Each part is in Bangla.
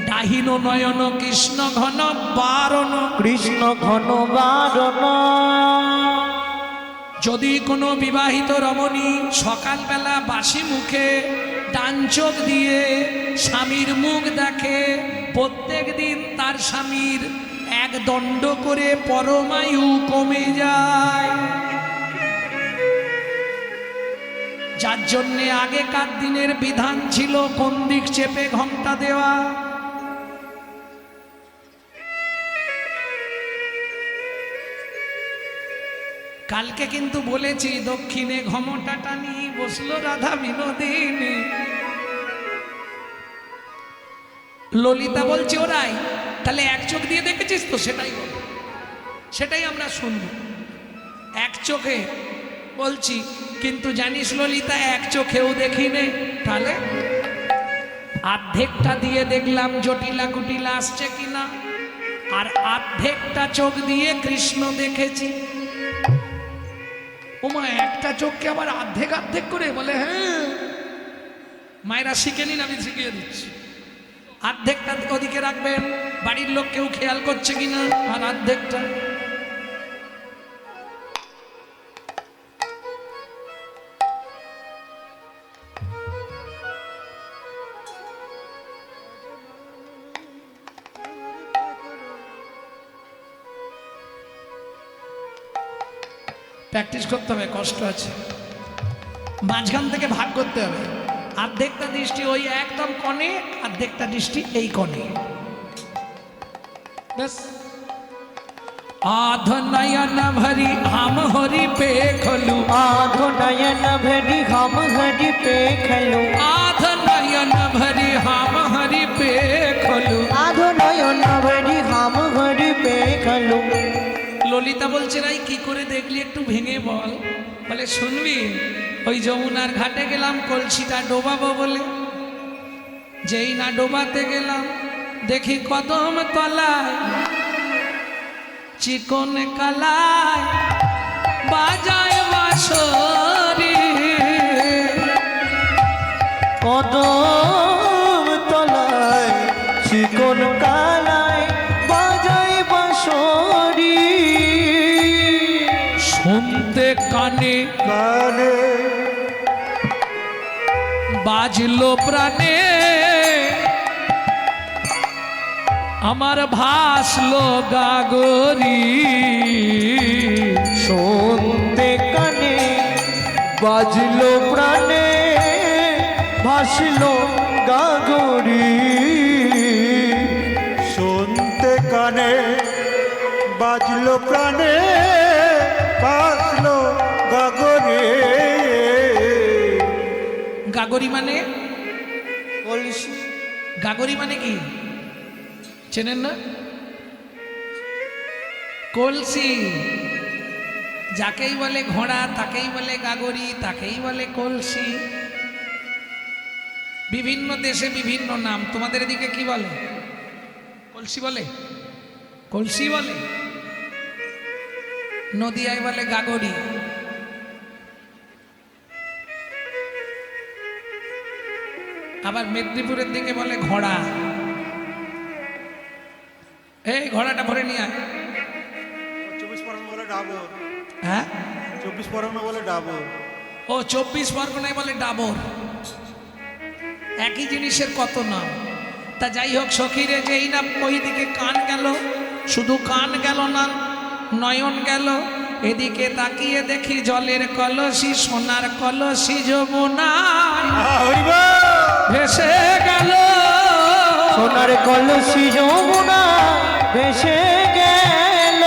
ডাহিন নয়ন কৃষ্ণ ঘন বারণ, কৃষ্ণ ঘন বারণ। যদি কোনো বিবাহিত রমণী সকালবেলা বাসি মুখে ডান চোখ দিয়ে স্বামীর মুখ দেখে, প্রত্যেক দিন তার স্বামীর এক দণ্ড করে পরমায়ু কমে যায়। যার জন্যে আগেকার দিনের বিধান ছিল কোন দিক চেপে ঘন্টা দেওয়া। কালকে কিন্তু বলেছি দক্ষিণে ঘমটা টানি বসলো রাধা বিনোদিনী। ললিতা বলছে ওরাই, তাহলে এক চোখ দিয়ে দেখেছিস তো, সেটাই বল, সেটাই আমরা শুনব। এক চোখে বলছি, কিন্তু জানিস ললিতা এক চোখেও দেখিনি। তাহলে অর্ধেকটা দিয়ে দেখলাম জটিলা কুটিলা আসছে কিনা, আর অর্ধেকটা চোখ দিয়ে কৃষ্ণ দেখেছি। ওমা, একটা চোখকে আবার অর্ধেক অর্ধেক করে বলে? হ্যাঁ, মায়েরা শিখে নিন, আমি শিখিয়ে দিচ্ছি। অর্ধেকটা ওদিকে রাখবেন, বাড়ির লোক কেউ খেয়াল করছে কিনা, আর অর্ধেকটা প্র্যাকটিস করতে হবে, কষ্ট আছে। মাঝখান থেকে ভাগ করতে হবে। অর্ধেকটা দৃষ্টি ওই একদম কোণে, অর্ধেকটা দৃষ্টি এই কোণে। बस आध नयन भरी हम हरि पे खलू, आध नयन भरी हम हरि पे खलू, आध नयन भरी हम हरि पे खलू, आध नयन भरी हम हरि पे खलू। ললিতা বলছে রাই কি করে দেখলি একটু ভেঙে বল। বলে শুনবি, ওই যমুনার ঘাটে গেলাম কলসিটা ডোবাবো বলে, যেই না ডোবাতে গেলাম দেখি কদম তলায় চিকন কালায় বাজায় বাঁশরি। কদম তলায় চিকন কালায় বাজায় বাঁশরি। শুনতে কানে কানে বাজলো প্রাণে, আমার ভাসলো গাগরি। শুনতে কানে বাজলো প্রাণে, ভাসলো গাগরি। শুনতে কানে বাজলো প্রাণে, বাজলো গাগরে। গাগরি মানে? কলসি। গাগরি মানে কি চেনেন না? কলসি। যাকেই বলে ঘোড়া তাকেই বলে গাগরি, তাকেই বলে কলসি। বিভিন্ন দেশে বিভিন্ন নাম। তোমাদের এদিকে কি বলে? কলসি বলে? কলসি বলে? নদিয়ায় বলে গাগরি। আবার মেদিনীপুরের দিকে বলে ঘোড়া। এই ঘোড়াটা ভরে নিয়ে আয়। 24 পরগনা বলে ডাবর। হ্যাঁ, 24 পরগনা বলে ডাবর। ও 24 পরগনায় বলে ডাবর। একই জিনিসের কত নাম। তা যাই হোক সখীরে, যেই না ওই দিকে কান গেল, শুধু কান গেল না, নয়ন গেল। এদিকে তাকিয়ে দেখি জলের কলসি, সোনার কলসি যমুনায় ভেসে গেল। সোনার কলসি যমুনা ভেসে গেল।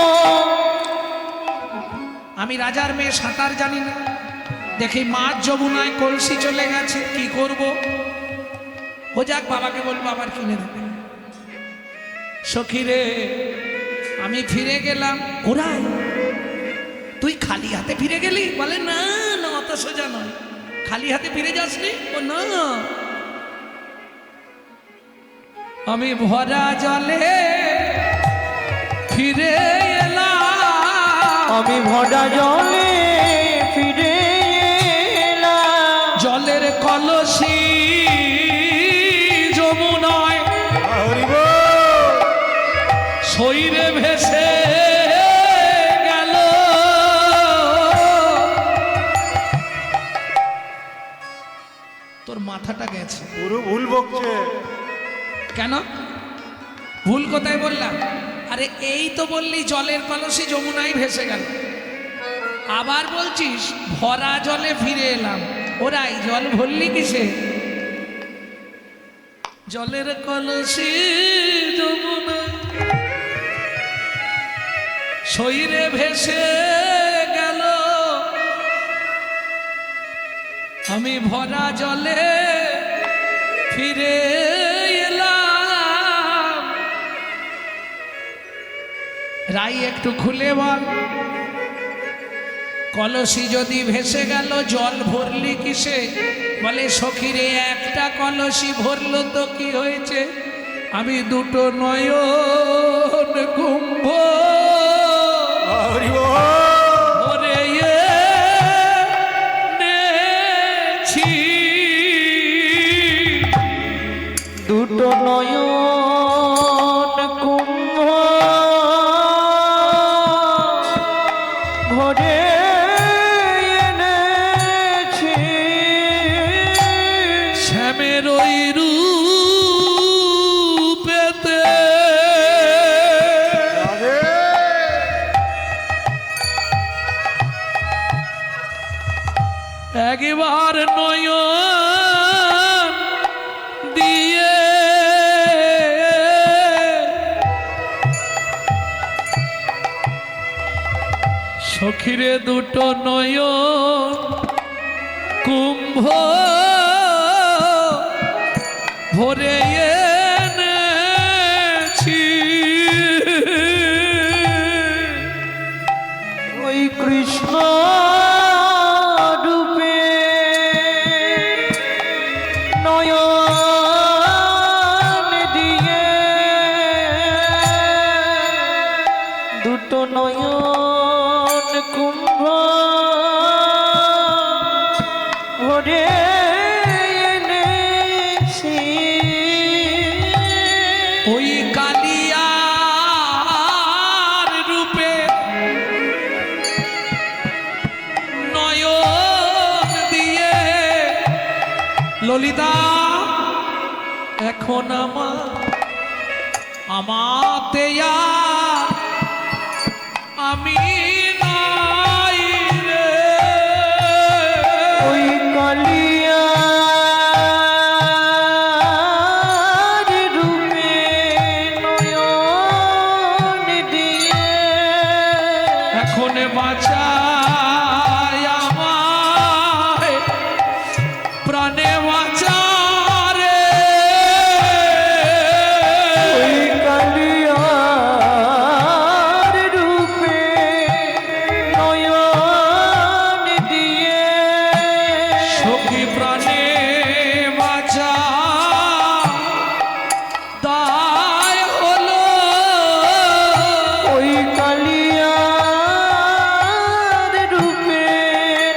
আমি রাজার মেয়ে, সাঁতার জানি না, দেখি মাঝ যমুনায় কলসি চলে গেছে, কি করব? ও যাক, বাবাকে বলবো আবার কিনে দেবে। সখীরে, আমি ফিরে গেলাম। ওরাই, তুই খালি হাতে ফিরে গেলি? বলে না না, অত সোজা নয়। খালি হাতে ফিরে যাসনি? ও না, আমি ভরা জলে ফিরে এলাম। আমি ভরা জলে ফিরে এলাম। জলের কলসি যমুনায় হরিব কেন ভুল কোথায় বললাম? আরে এই তো বললি জলের কলসি যমুনায় ভেসে গেল, আবার বলছিস ভরা জলে ফিরে এলাম। ওরাই জল ভরলি কিসে? জলের কলসি যমুনা সইরে ভেসে গেল, আমি ভরা জলে ফিরে এলাম। রাই একটু খুলে বল, কলসি যদি ভেসে গেল জল ভরলি কিসে? বলে সখীরে একটা কলসি ভরলো তো কি হয়েছে, আমি দুটো নয়ন কুম্ভ ভরে এনেছি। দুটো নয়ন কুম্ভ ভরে এনেছি, শ্যামের ওই রূপেতে একবার নয়ন দিয়ে সখীরে দুটো নয়ন কুম্ভ ভরে এনেছি। ওই কৃষ্ণ রূপে নয়ন দিয়ে দুটো নয়ন কুম্ভ ভরে এনেছি। ওই কালিয়ার রূপে নয়ন দিয়ে ললিতা এখন আমাতে আর আমি নাই রে। ওই কালিয়ার রূপে নয়ন দিয়ে এখন বাঁচায় আমায় প্রাণে বাঁচারে। ওই কালিয়ার রূপে নয়ন দিয়ে সখী প্রাণে বাঁচা দায় হলো। ওই কালিয়ার রূপে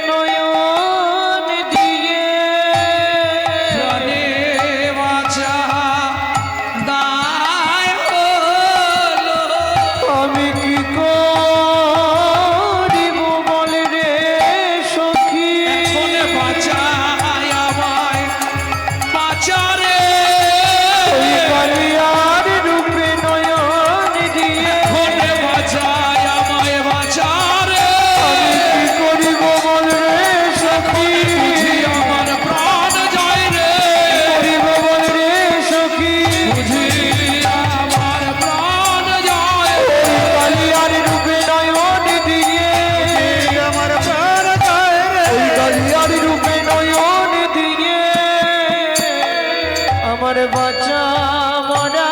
নয়ন দিয়ে প্রাণে বাঁচা দায় হলো। আমি কি করিব বলে রে সখী, এখন বাঁচায় আমায় বাঁচারে। ওই কালিয়ার রূপে নয়ন দিয়ে এখন বাঁচায় আমায় বাঁচারে। আমি কি করিব বলে রে সখী, বুঝি আমার প্রাণ যায় রে, করিব বলে রে সখী। বুঝি আমার প্রাণ যায়। ওই কালিয়ার রূপে নয়ন দিয়ে আমার প্রাণ যায় রে। ওই কালিয়ার রূপে নয়ন দিয়ে আমার বাঁচা মরা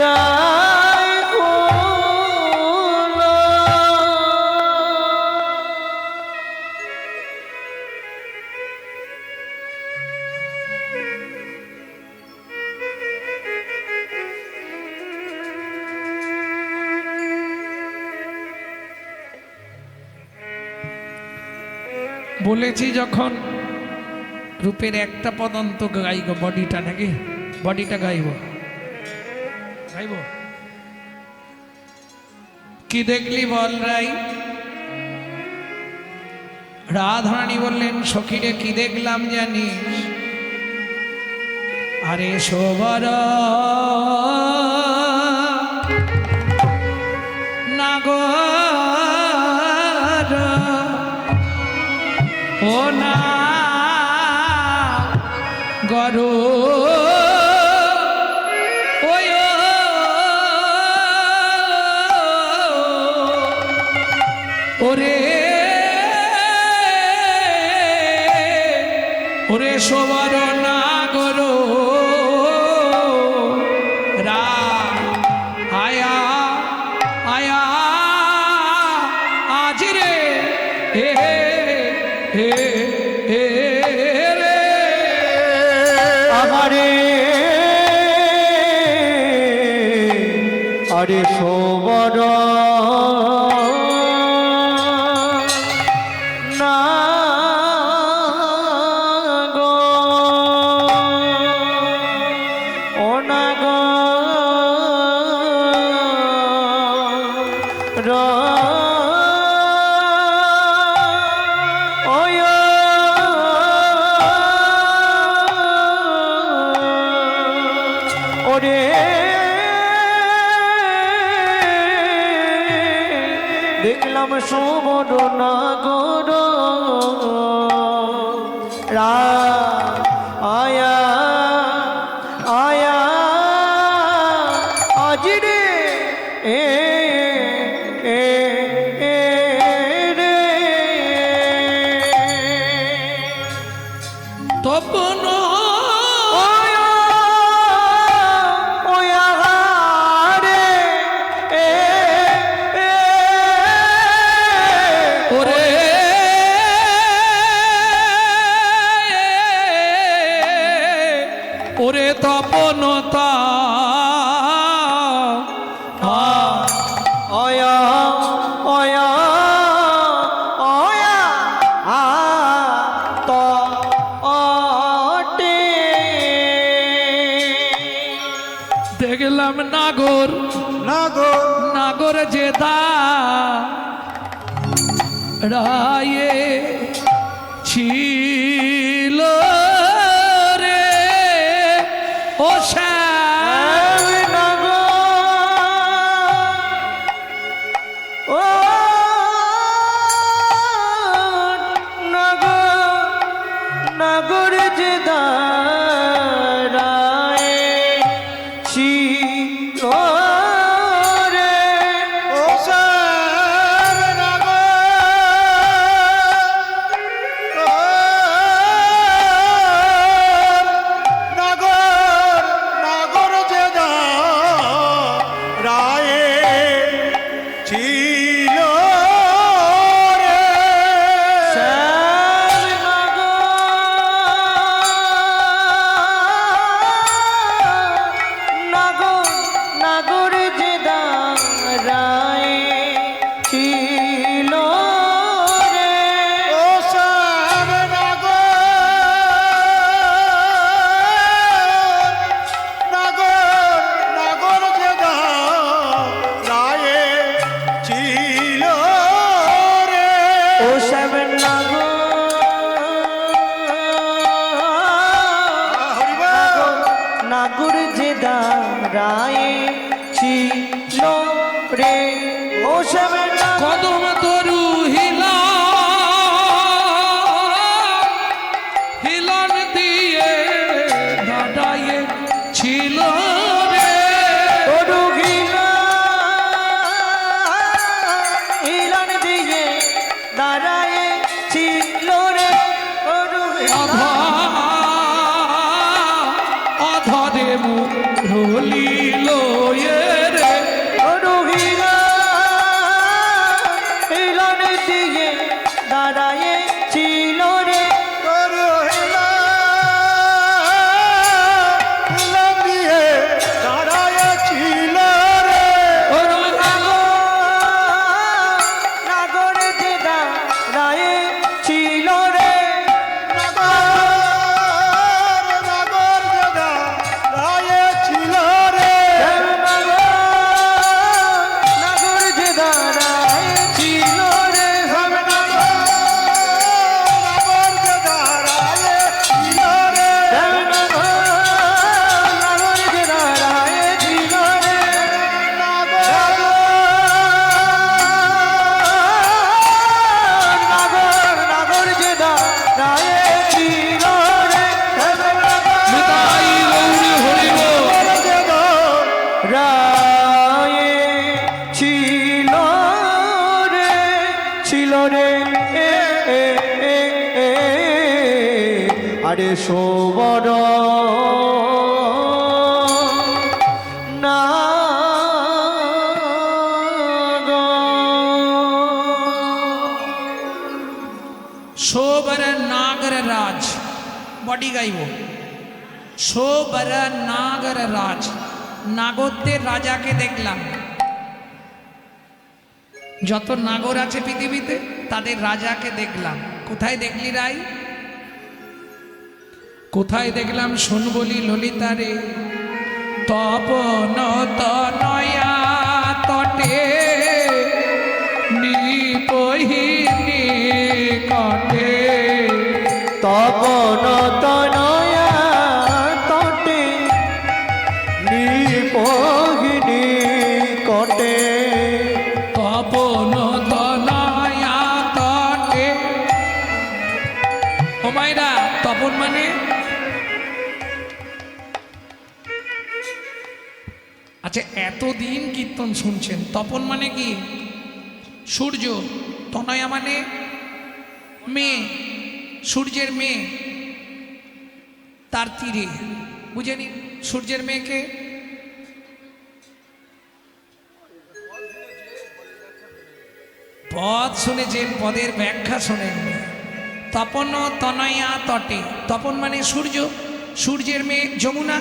দায় হলো। বলেছি যখন রূপের একটা পদন্ত গাইব, বডিটা নাকি বডিটা গাইব গাইব। কি দেখলি বল রাই? রাধারানী বললেন সখীরে কি দেখলাম জানিস? আরে সবার নাগর ও না গরু ওরে ওরে সবার নাগর রা আয়া আয়া আজ রে হে হে হে রে আমারে আরে সবর না গো ও না গো ওরে দেখলাম সুবর নাগর রা আয়া আয়া আজ রে এ এ এ রে তপন ওরে তপনতা অয়া অয়া অয়া আ ত অটে দেখলাম নাগর নাগর নাগর যে দা রায়ে ছিল রে ও নাগর যে দাঁড়ায় ছিল রে ও শ্যাম নাগর নাগর নাগর যে রায়ে ছিল রে নাগর যে দাঁড়ায় ছিল রে ও শ্যাম নাগর নাগর নাগর যে রায়ে ছিল রে ও সব নাগর যে দাঁড়ায় ছিল রে ও সব কদম তরু হিলা হিলন দিয়ে দাঁড়ায়ে ছিল রে হিলন দিয়ে দাঁড়ায় ছিল রে অধরে মুরলিল রে হিলন দিয়ে দাঁড়ায় ছিল রে দিয়ে দাঁড়ায় ছিল রে নাগর যে দাঁড়ায় ছিল রে নাগর নাগর রায়ে ছিল রে নাগর আরে সোবর না সোবর নাগর রাজ বডি গাইব সোবর নাগর রাজ নাগরদের রাজাকে দেখলাম যত নাগর আছে পৃথিবীতে তাদের রাজাকে দেখলাম কোথায় দেখলি রাই কোথায় দেখলাম শোন বলি ললিতারে তপন তনয়া তটে নিপহিনী কটে তপন তনয়া তটে নিপহিনী কটে তপন তনয়া তটে ও মাইরা তপন মানে আচ্ছা এতদিন কীর্তন শুনছেন তপন মানে কি সূর্য তনয়া মানে মেয়ে সূর্যের মেয়ে তার তীরে বুঝেনি সূর্যের মেয়েকে পদ শুনেছেন পদের ব্যাখ্যা শোনেন তপন তনয়া তটে তপন মানে সূর্য সূর্যের মেয়ে যমুনা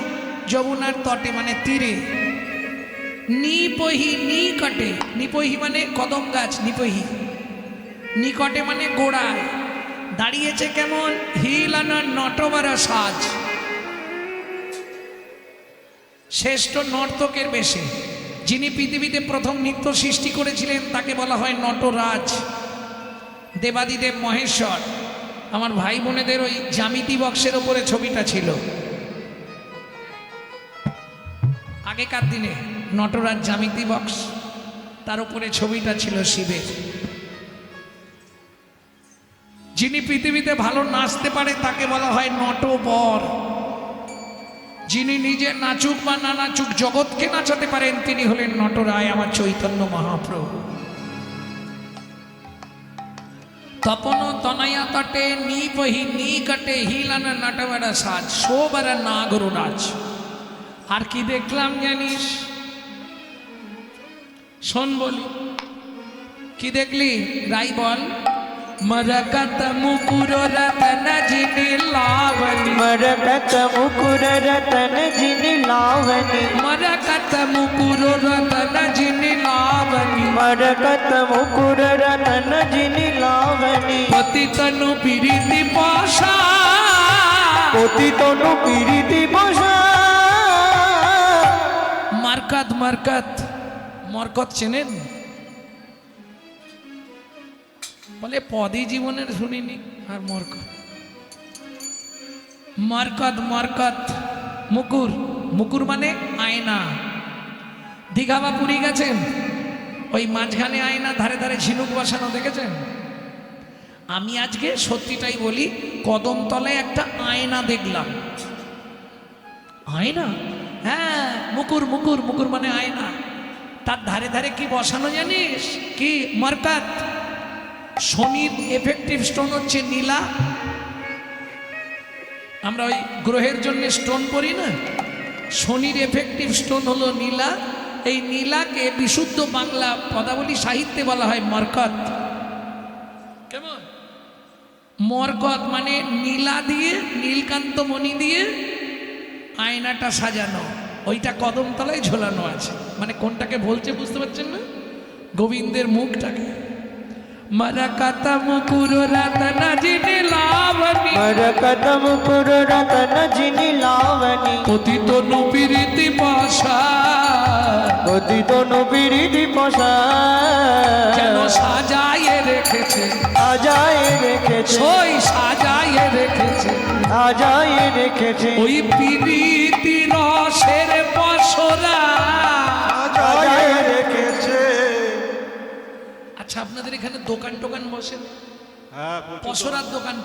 যমুনার তটে মানে তীরে নিপহি নিকটে নিপহি মানে কদম গাছ নিপহি নিকটে মানে গোড়ায় দাঁড়িয়েছে কেমন হিলানা নটবর সাজ শ্রেষ্ঠ নর্তকের বেশে যিনি পৃথিবীতে প্রথম নৃত্য সৃষ্টি করেছিলেন তাকে বলা হয় নটরাজ দেবাদিদেব মহেশ্বর আমার ভাই বোনেদের ওই জ্যামিতি বক্সের ওপরে ছবিটা ছিল আগেকার দিনে নটরাজ জ্যামিতি বক্স তার উপরে ছবিটা ছিল শিবের যিনি পৃথিবীতে ভালো নাচতে পারে তাকে বলা হয় নটবর যিনি নিজে নাচুক বা না নাচুক জগৎকে নাচাতে পারেন তিনি হলেন নটরায় আমার চৈতন্য মহাপ্রভু তপন তনয়া তটে নিপহি নিকটে হিলানা নটবর সাজ সোবর নাগরু রাজ আর কি দেখলাম জানিস শোন বলি কি দেখলি রাই বল मरकत मुकुर रतन जिनि लावनी मरकत मुकुर रतन जिनि लावनी मरकत मुकुर रतन जिनि लावनी मरकत मुकुर रतन जिनि लावनी पति तनु पीरिति पाशा पति तनु पीरिति पाशा मरकत मरकत मरकत চেনেন বলে পদই জীবনের শুনিনি আর মরকত মরকত মরকত মুকুর মুকুর মানে আয়না দীঘা বা পুরী গেছেন ওই মাঝখানে আয়না ধারে ধারে ঝিনুক বসানো দেখেছেন আমি আজকে সত্যিটাই বলি কদমতলায় একটা আয়না দেখলাম আয়না হ্যাঁ মুকুর মুকুর মুকুর মানে আয়না তার ধারে ধারে কি বসানো জানিস কি মরকত শনির এফেক্টিভ স্টোন হচ্ছে নীলা আমরা ওই গ্রহের জন্য স্টোন পরি না শনির এফেক্টিভ স্টোন হলো নীলা এই নীলাকে বিশুদ্ধ বাংলা পদাবলী সাহিত্যে বলা হয় মরকত কেমন মরকত মানে নীলা দিয়ে নীলকান্ত মণি দিয়ে আয়নাটা সাজানো ওইটা কদমতলায় ঝোলানো আছে মানে কোনটাকে বলছে বুঝতে পারছেন না গোবিন্দের মুখটাকে मरकत मुकुर रतन जिनि लावनी मरकत मुकुर रतन जिनि लावनी पति तनु पीरिति पाशा पति तनु पीरिति पाशा যেন সাজায়ে রেখেছে আজায়ে রেখেছে ওই সাজায়ে রেখেছে আজায়ে রেখেছে ওই পীরিতি রসের পসরা আজায়ে রেখেছে আচ্ছা আপনাদের এখানে দোকান টোকান বসেন হ্যাঁ পসরার দোকান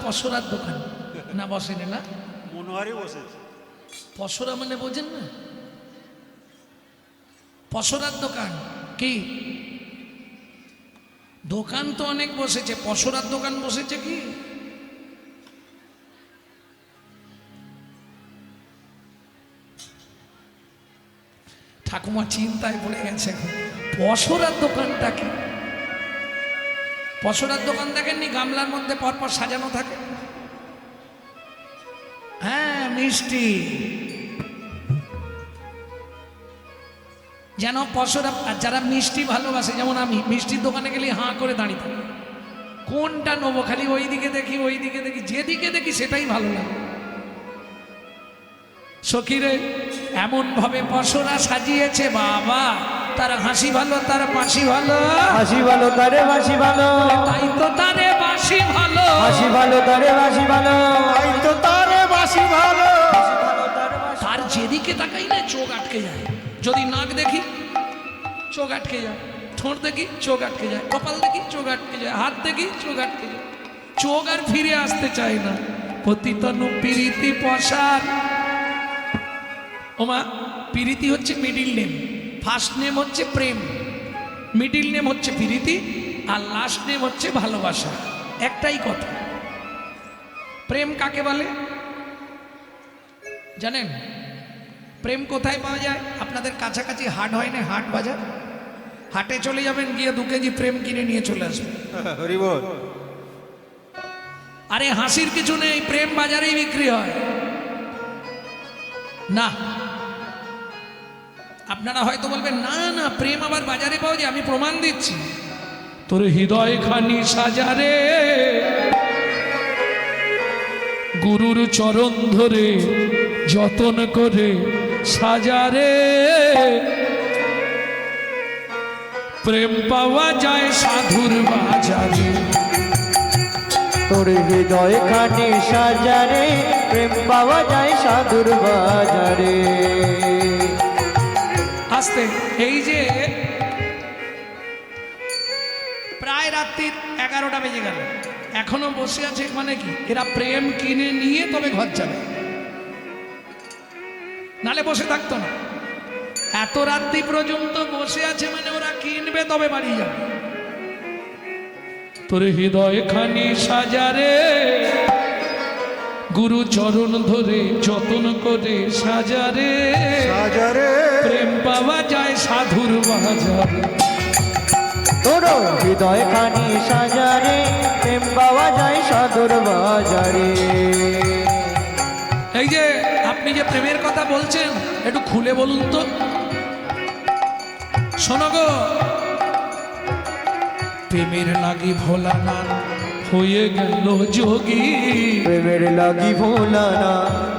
না বসেন না মনোহারি বসেছে পসরা মানে বোঝেন না পসরার দোকান কি দোকান তো অনেক বসেছে পসরার দোকান বসেছে কি ঠাকুমা চিন্তায় পড়ে গেছে এখন পসরার দোকানটা কি? পসরার দোকান দেখেননি গামলার মধ্যে পরপর সাজানো থাকে? হ্যাঁ, মিষ্টি। যেন পসরা, যারা মিষ্টি ভালোবাসে, যেমন আমি মিষ্টির দোকানে গেলে হাঁ করে দাঁড়িয়ে থাকি, কোনটা নেবো, খালি ওই দিকে দেখি ওই দিকে দেখি, যেদিকে দেখি সেটাই ভালো লাগে। সখীরে এমন ভাবে পসরা সাজিয়েছে বাবা, তার হাসি ভালো, তার বাঁশি ভালো, হাসি ভালো তারে বাসি ভালো, তাই তো তারে বাঁশি ভালো, হাসি ভালো তারে বাসি ভালো, তাই তো তারে বাসি ভালো। তার যেদিকে তাকাই না চোখ আটকে যায়। যদি নাক দেখি চোখ আটকে যায়, ঠোঁট দেখি চোখ আটকে যায়, কপাল দেখি চোখ আটকে যায়, হাত দেখি চোখ আটকে যায়, চোখ আর ফিরে আসতে চায় না। পতিতনু প্রীতি পসার। ওমা, প্রীতি হচ্ছে মিডিল নেম, ফার্স্ট নেম হচ্ছে প্রেম, মিডিল নেম হচ্ছে প্রীতি, আর লাস্ট নেম হচ্ছে ভালোবাসা। একটাই কথা। প্রেম কাকে বলে জানেন? প্রেম কোথায় পাওয়া যায়? আপনাদের কাছাকাছি হাট হয় না, হাট বাজার, হাটে চলে যাবেন, গিয়ে 2 কেজি প্রেম কিনে নিয়ে চলে আসবেন। হরি বল। আরে হাসির কিছু নেই, প্রেম বাজারেই বিক্রি হয় না। আপনারা হয়তো বলবেন না না, প্রেম আবার বাজারে পাওয়া যায়। আমি প্রমাণ দিচ্ছি। তোর হৃদয় খানি সাজারে, গুরুর চরণ ধরে যতন করে সাজারে, প্রেম পাওয়া যায় সাধুর বাজারে। তোর হৃদয় খানি সাজারে, প্রেম পাওয়া যায় সাধুর বাজারে। আসতে এই যে প্রায় রাত্রির 11টা বেজে গেল, এখনো বসে আছে, মানে কি এরা প্রেম কিনে নিয়ে তবে ঘর যাবে, নালে বসে থাকতো না। এত রাত্রি পর্যন্ত বসে আছে মানে ওরা কিনবে তবে বাড়ি যাবে। তোর হৃদয় খানি সাজারে, গুরু চরণ ধরে যতন করে সাজারে, সাজারে প্রেম পাওয়া যায় সাধুর বাজারে। তোর হৃদয় খানি সাজারে, প্রেম পাওয়া যায় সাধুর বাজারে। এই যে আপনি যে প্রেমের কথা বলছেন, একটু খুলে বলুন তো। শোনো গো, প্রেমের লাগি ভোলানাথ হয়ে গেল যোগী, প্রেমের লাগি ভোলানা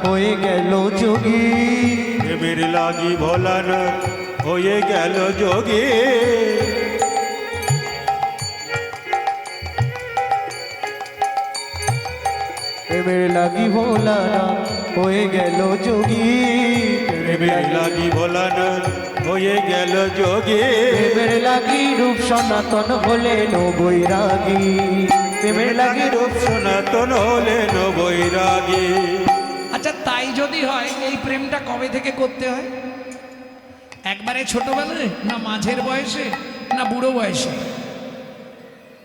হয়ে গেল যোগী, প্রেমের লাগি ভোলান হয়ে গেল যোগী। প্রেমের লাগি ভোলানা হয়ে গেল যোগী, প্রেমের লাগি ভোলান হয়ে গেল যোগী। প্রেমের লাগি রূপ সনাতন হলেন বৈরাগী, প্রেমের লাগি রূপ সনাতন হলেন বৈরাগী। আচ্ছা, তাই যদি হয় এই প্রেমটা কবে থেকে করতে হয়? একবারে ছোটবেলায়, না মাঝের বয়সে, না বুড়ো বয়সে?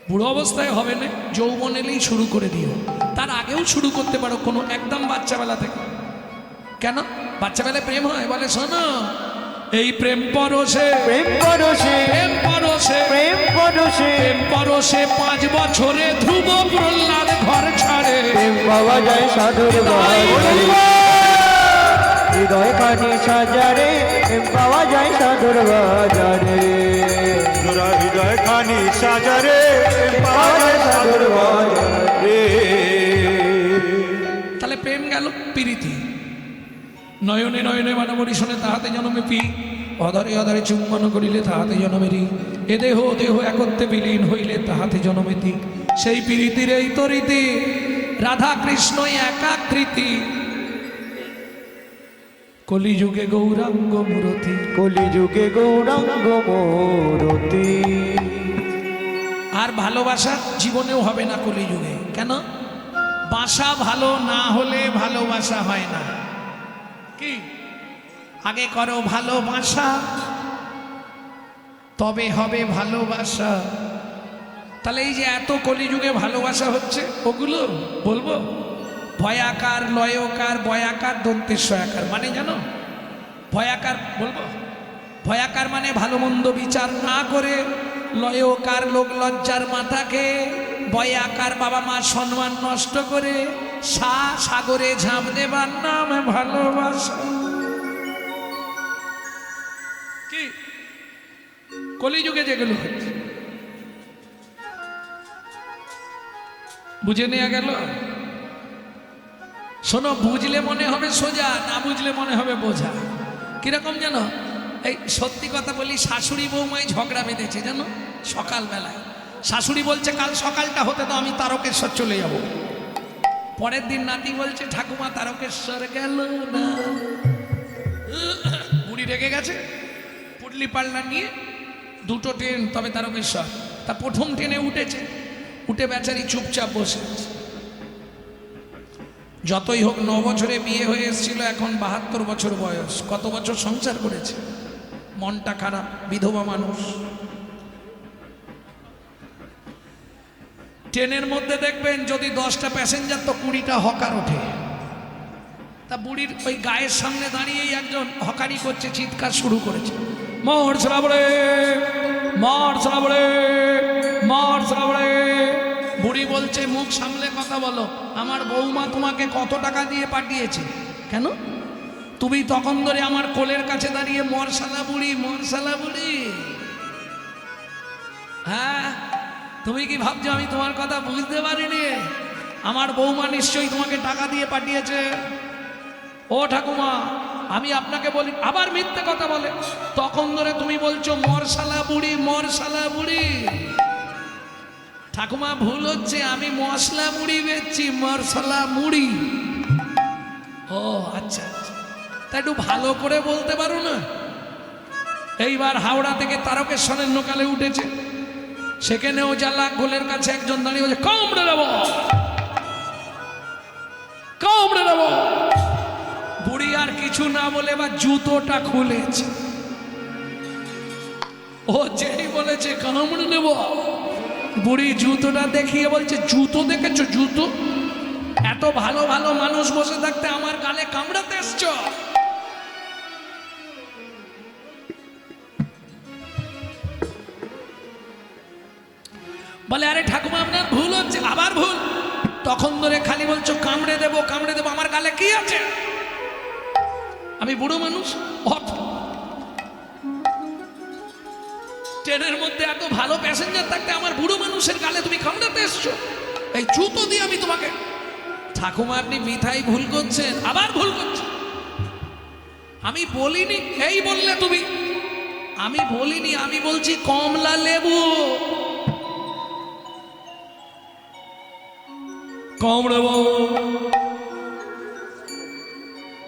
বুড়ো অবস্থায় হবে না, যৌবন এলেই শুরু করে দিও। তার আগেও শুরু করতে পারো, কোনো একদম বাচ্চাবেলা থেকে। কেন বাচ্চাবেলায় প্রেম হয়? বলে শোনো, এই প্রেম পরশে, প্রেম পরশে, প্রেম পরশে, প্রেম পরশে, প্রেম পরশে 5 বছরে ধ্রুব প্রহ্লাদ ঘর ছাড়ে, প্রেম পাওয়া যায় সাধুর বাজারে। হৃদয় খানি সাজারে, প্রেম পাওয়া যায় সাধুর বাজারে। তোরা হৃদয় খানি সাজারে, পাওয়া যায় সাধুর বাজারে। তাহলে প্রেম গেল প্রীতি। নয়নে নয়নে মানবরী শোনে তাহাতে জনমে পি, অধরে অধরে চুম্বন করিলে তাহাতে জনমেরি, এ দেহ দেহ একত্রে বিলীন হইলে তাহাতে জনমেতি। সেই প্রীতির এই তরিতি, রাধা কৃষ্ণ একাকৃতি, কলিযুগে গৌরাঙ্গ মূরতি। কলিযুগে গৌরাঙ্গ মূরতি। আর ভালোবাসা জীবনেও হবে না কলিযুগে। কেন? বাসা ভালো না হলে ভালোবাসা হয় না। কি আগে করো ভালোবাসা, তবে হবে ভালোবাসা। তাহলে এই যে এত কলিযুগে ভালোবাসা হচ্ছে, ওগুলো বলবো ভয়াকার, লয়কার, বয়াকার, দন্তেশ্বয়াকার। মানে জানো ভয়াকার বলবো? ভয়াকার মানে ভালো মন্দ বিচার না করে, লয়কার লোক লজ্জার মাথাকে, ভয়াকার বাবা মা সম্মান নষ্ট করে, সাগরে ঝাঁপ দেবার নাম ভালোবাসা। কি কলিযুগে যেগুলো হচ্ছে বুঝে নেওয়া গেল। শোনো, বুঝলে মনে হবে সোজা, না বুঝলে মনে হবে বোঝা। কিরকম জানো, এই সত্যি কথা বলি, শাশুড়ি বৌমায় ঝগড়া বেঁধেছে জানো। সকালবেলায় শাশুড়ি বলছে কাল সকালটা হতে তো আমি তারকেশ্বর চলে যাব। পরের দিন নাতি বলছে ঠাকুমা তারকেশ্বর গেল না। বুড়ি রেগে গেছে, পুটলি পাল্লা নিয়ে দুটো ট্রেন, তবে তারকেশ্বর। তা প্রথম ট্রেনে উঠেছে, উঠে বেচারি চুপচাপ বসে আছে। যতই হোক 9 বছরে বিয়ে হয়ে এসেছিল, এখন 72 বছর বয়স। কত বছর সংসার করেছে, মনটা খারাপ, বিধবা মানুষ। ট্রেনের মধ্যে দেখবেন যদি 10টা প্যাসেঞ্জার তো 20টা হকার ওঠে। তা বুড়ির ওই গায়ের সামনে দাঁড়িয়েই একজন হকারি করছে, চিৎকার শুরু করেছে, মর সাবড়ে, মর সাবড়ে, মর সাবড়ে। বুড়ি বলছে মুখ সামলে কথা বলো, আমার বৌমা তোমাকে কত টাকা দিয়ে পাঠিয়েছে? কেন? তুমি তখন ধরে আমার কোলের কাছে দাঁড়িয়ে মরসালা বুড়ি, মরসালা বুড়ি। হ্যাঁ, তুমি কি ভাবছো আমি তোমার কথা বুঝতে পারিনি? আমার বৌমা নিশ্চয়ই তোমাকে টাকা দিয়ে পাঠিয়েছে। ও ঠাকুমা, আমি আপনাকে বলি, আবার মিথ্যে কথা বলে। তখন ধরে তুমি বলছো মরসালা বুড়ি, মরসালা বুড়ি। ঠাকুমা ভুল হচ্ছে, আমি মশলা মুড়ি বেচছি, মশলা মুড়ি। ও আচ্ছা আচ্ছা, তা একটু ভালো করে বলতে পারো না? এইবার হাওড়া থেকে তারকেশ্বরের লোকালে উঠেছে, সেখানেও জ্বালা। গোলের কাছে একজন দাঁড়িয়ে বলছে কামড়ে দেব, কামড়ে দেব। বুড়ি আর কিছু না বলে এবার জুতোটা খুলেছে। ও যেই বলেছে কামড়ে দেব, বুড়ি জুতোটা দেখিয়ে বলছে জুতো দেখেছো? জুতো? এত ভালো ভালো মানুষ বসে থাকতে আমার গালে কামড়াতে এসছো? বলে আরে ঠাকুমা আপনার ভুল হচ্ছে। আবার ভুল? তখন ধরে খালি বলছো কামড়ে দেবো, কামড়ে দেবো। আমার গালে কি আছে? আমি বুড়ো মানুষ। ট্রেনের মধ্যে এত ভালো প্যাসেঞ্জার থাকতে আমার বুড়ো মানুষের গালে তুমি কামড়াতে এসছো? এই জুতো দিয়ে আমি তোমাকে। ঠাকুমা আপনি মিঠাই ভুল করছেন। আবার ভুল করছেন। আমি বলিনি, এই বললে তুমি। আমি বলিনি, আমি বলছি কমলা লেবু। কামড়াবো,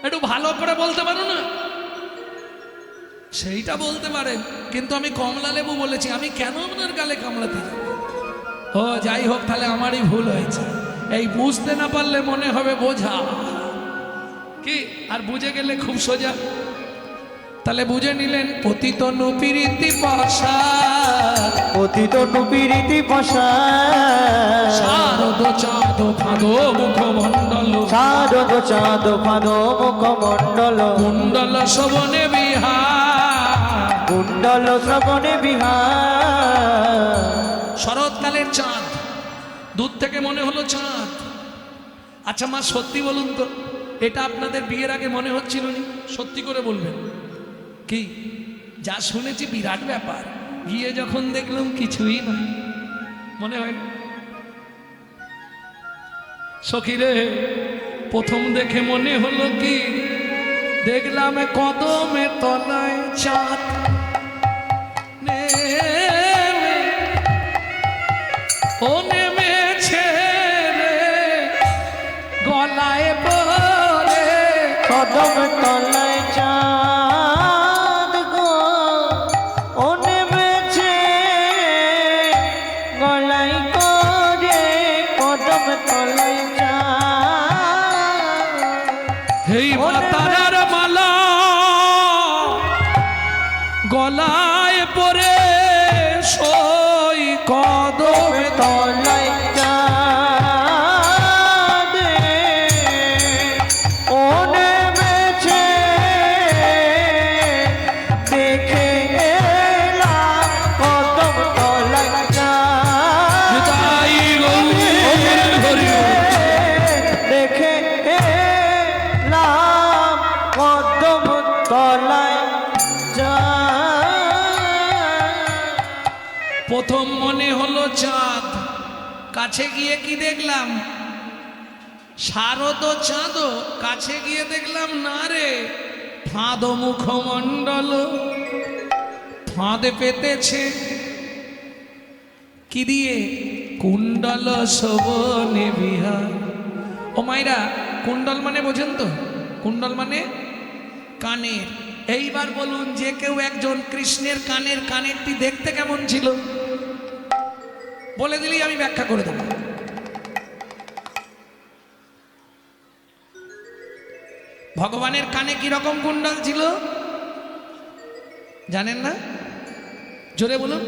একটু ভালো করে বলতে পারো না? সেইটা বলতে পারেন, কিন্তু আমি কমলা লেবু বলেছি। আমি কেন আপনার গালে কামড়াতে যাব? ও যাই হোক, তাহলে আমারই ভুল হয়েছে। এই বুঝতে না পারলে মনে হবে বোঝা। কি আর বুঝে গেলে খুব সোজা। তাহলে বুঝে নিলেন, পতিত নুপিরিতি পাশা, পতিত নুপিরিতি পাশা, শারদ চাঁদ ফাঁদো মুখমণ্ডল, শারদ চাঁদ ফাঁদো মুখমণ্ডল, কুণ্ডল শোভনে বিহার, কুণ্ডল শ্রবণে বিহার। শরৎকালের চাঁদ, দূর থেকে মনে হলো চাঁদ। আচ্ছা মা সত্যি বলুন তো, এটা আপনাদের বিয়ের আগে মনে হচ্ছিল না? সত্যি করে বলবেন। কি যা শুনেছি বিরাট ব্যাপার, গিয়ে যখন দেখলাম কিছুই নয়, মনে হয় না? সখীরে, প্রথম দেখে মনে হলো কি, দেখলাম কদমে তলায় চাঁদ নেমে, ও নেমেছে রে গলায় পরে, কদম তলায় চাঁদ গো, ও নেমেছে গলায় করে, কদম তলায় চাঁদ। হেই মাতারার মালা গলায় পরে, সই কদমে তলায় চাঁদ ও নেমেছে, দেখে প্রথম মনে হলো চাঁদ, কাছে গিয়ে কি দেখলাম? শারদ চাঁদ। কাছে গিয়ে দেখলাম না রে, ফাঁদ মুখমণ্ডল। ফাঁদ পেতেছে কি দিয়ে? কুণ্ডল শোভনে বিহার। ও মাইরা, কুণ্ডল মানে বোঝেন তো? কুণ্ডল মানে কানের। এইবার বলুন, যে কেউ একজন কৃষ্ণের কানেরটি দেখতে কেমন ছিল? বলে দিলেই আমি ব্যাখ্যা করে দেব। ভগবানের কানে কি রকম কুণ্ডল ছিল জানেন না? জোরে বলুন।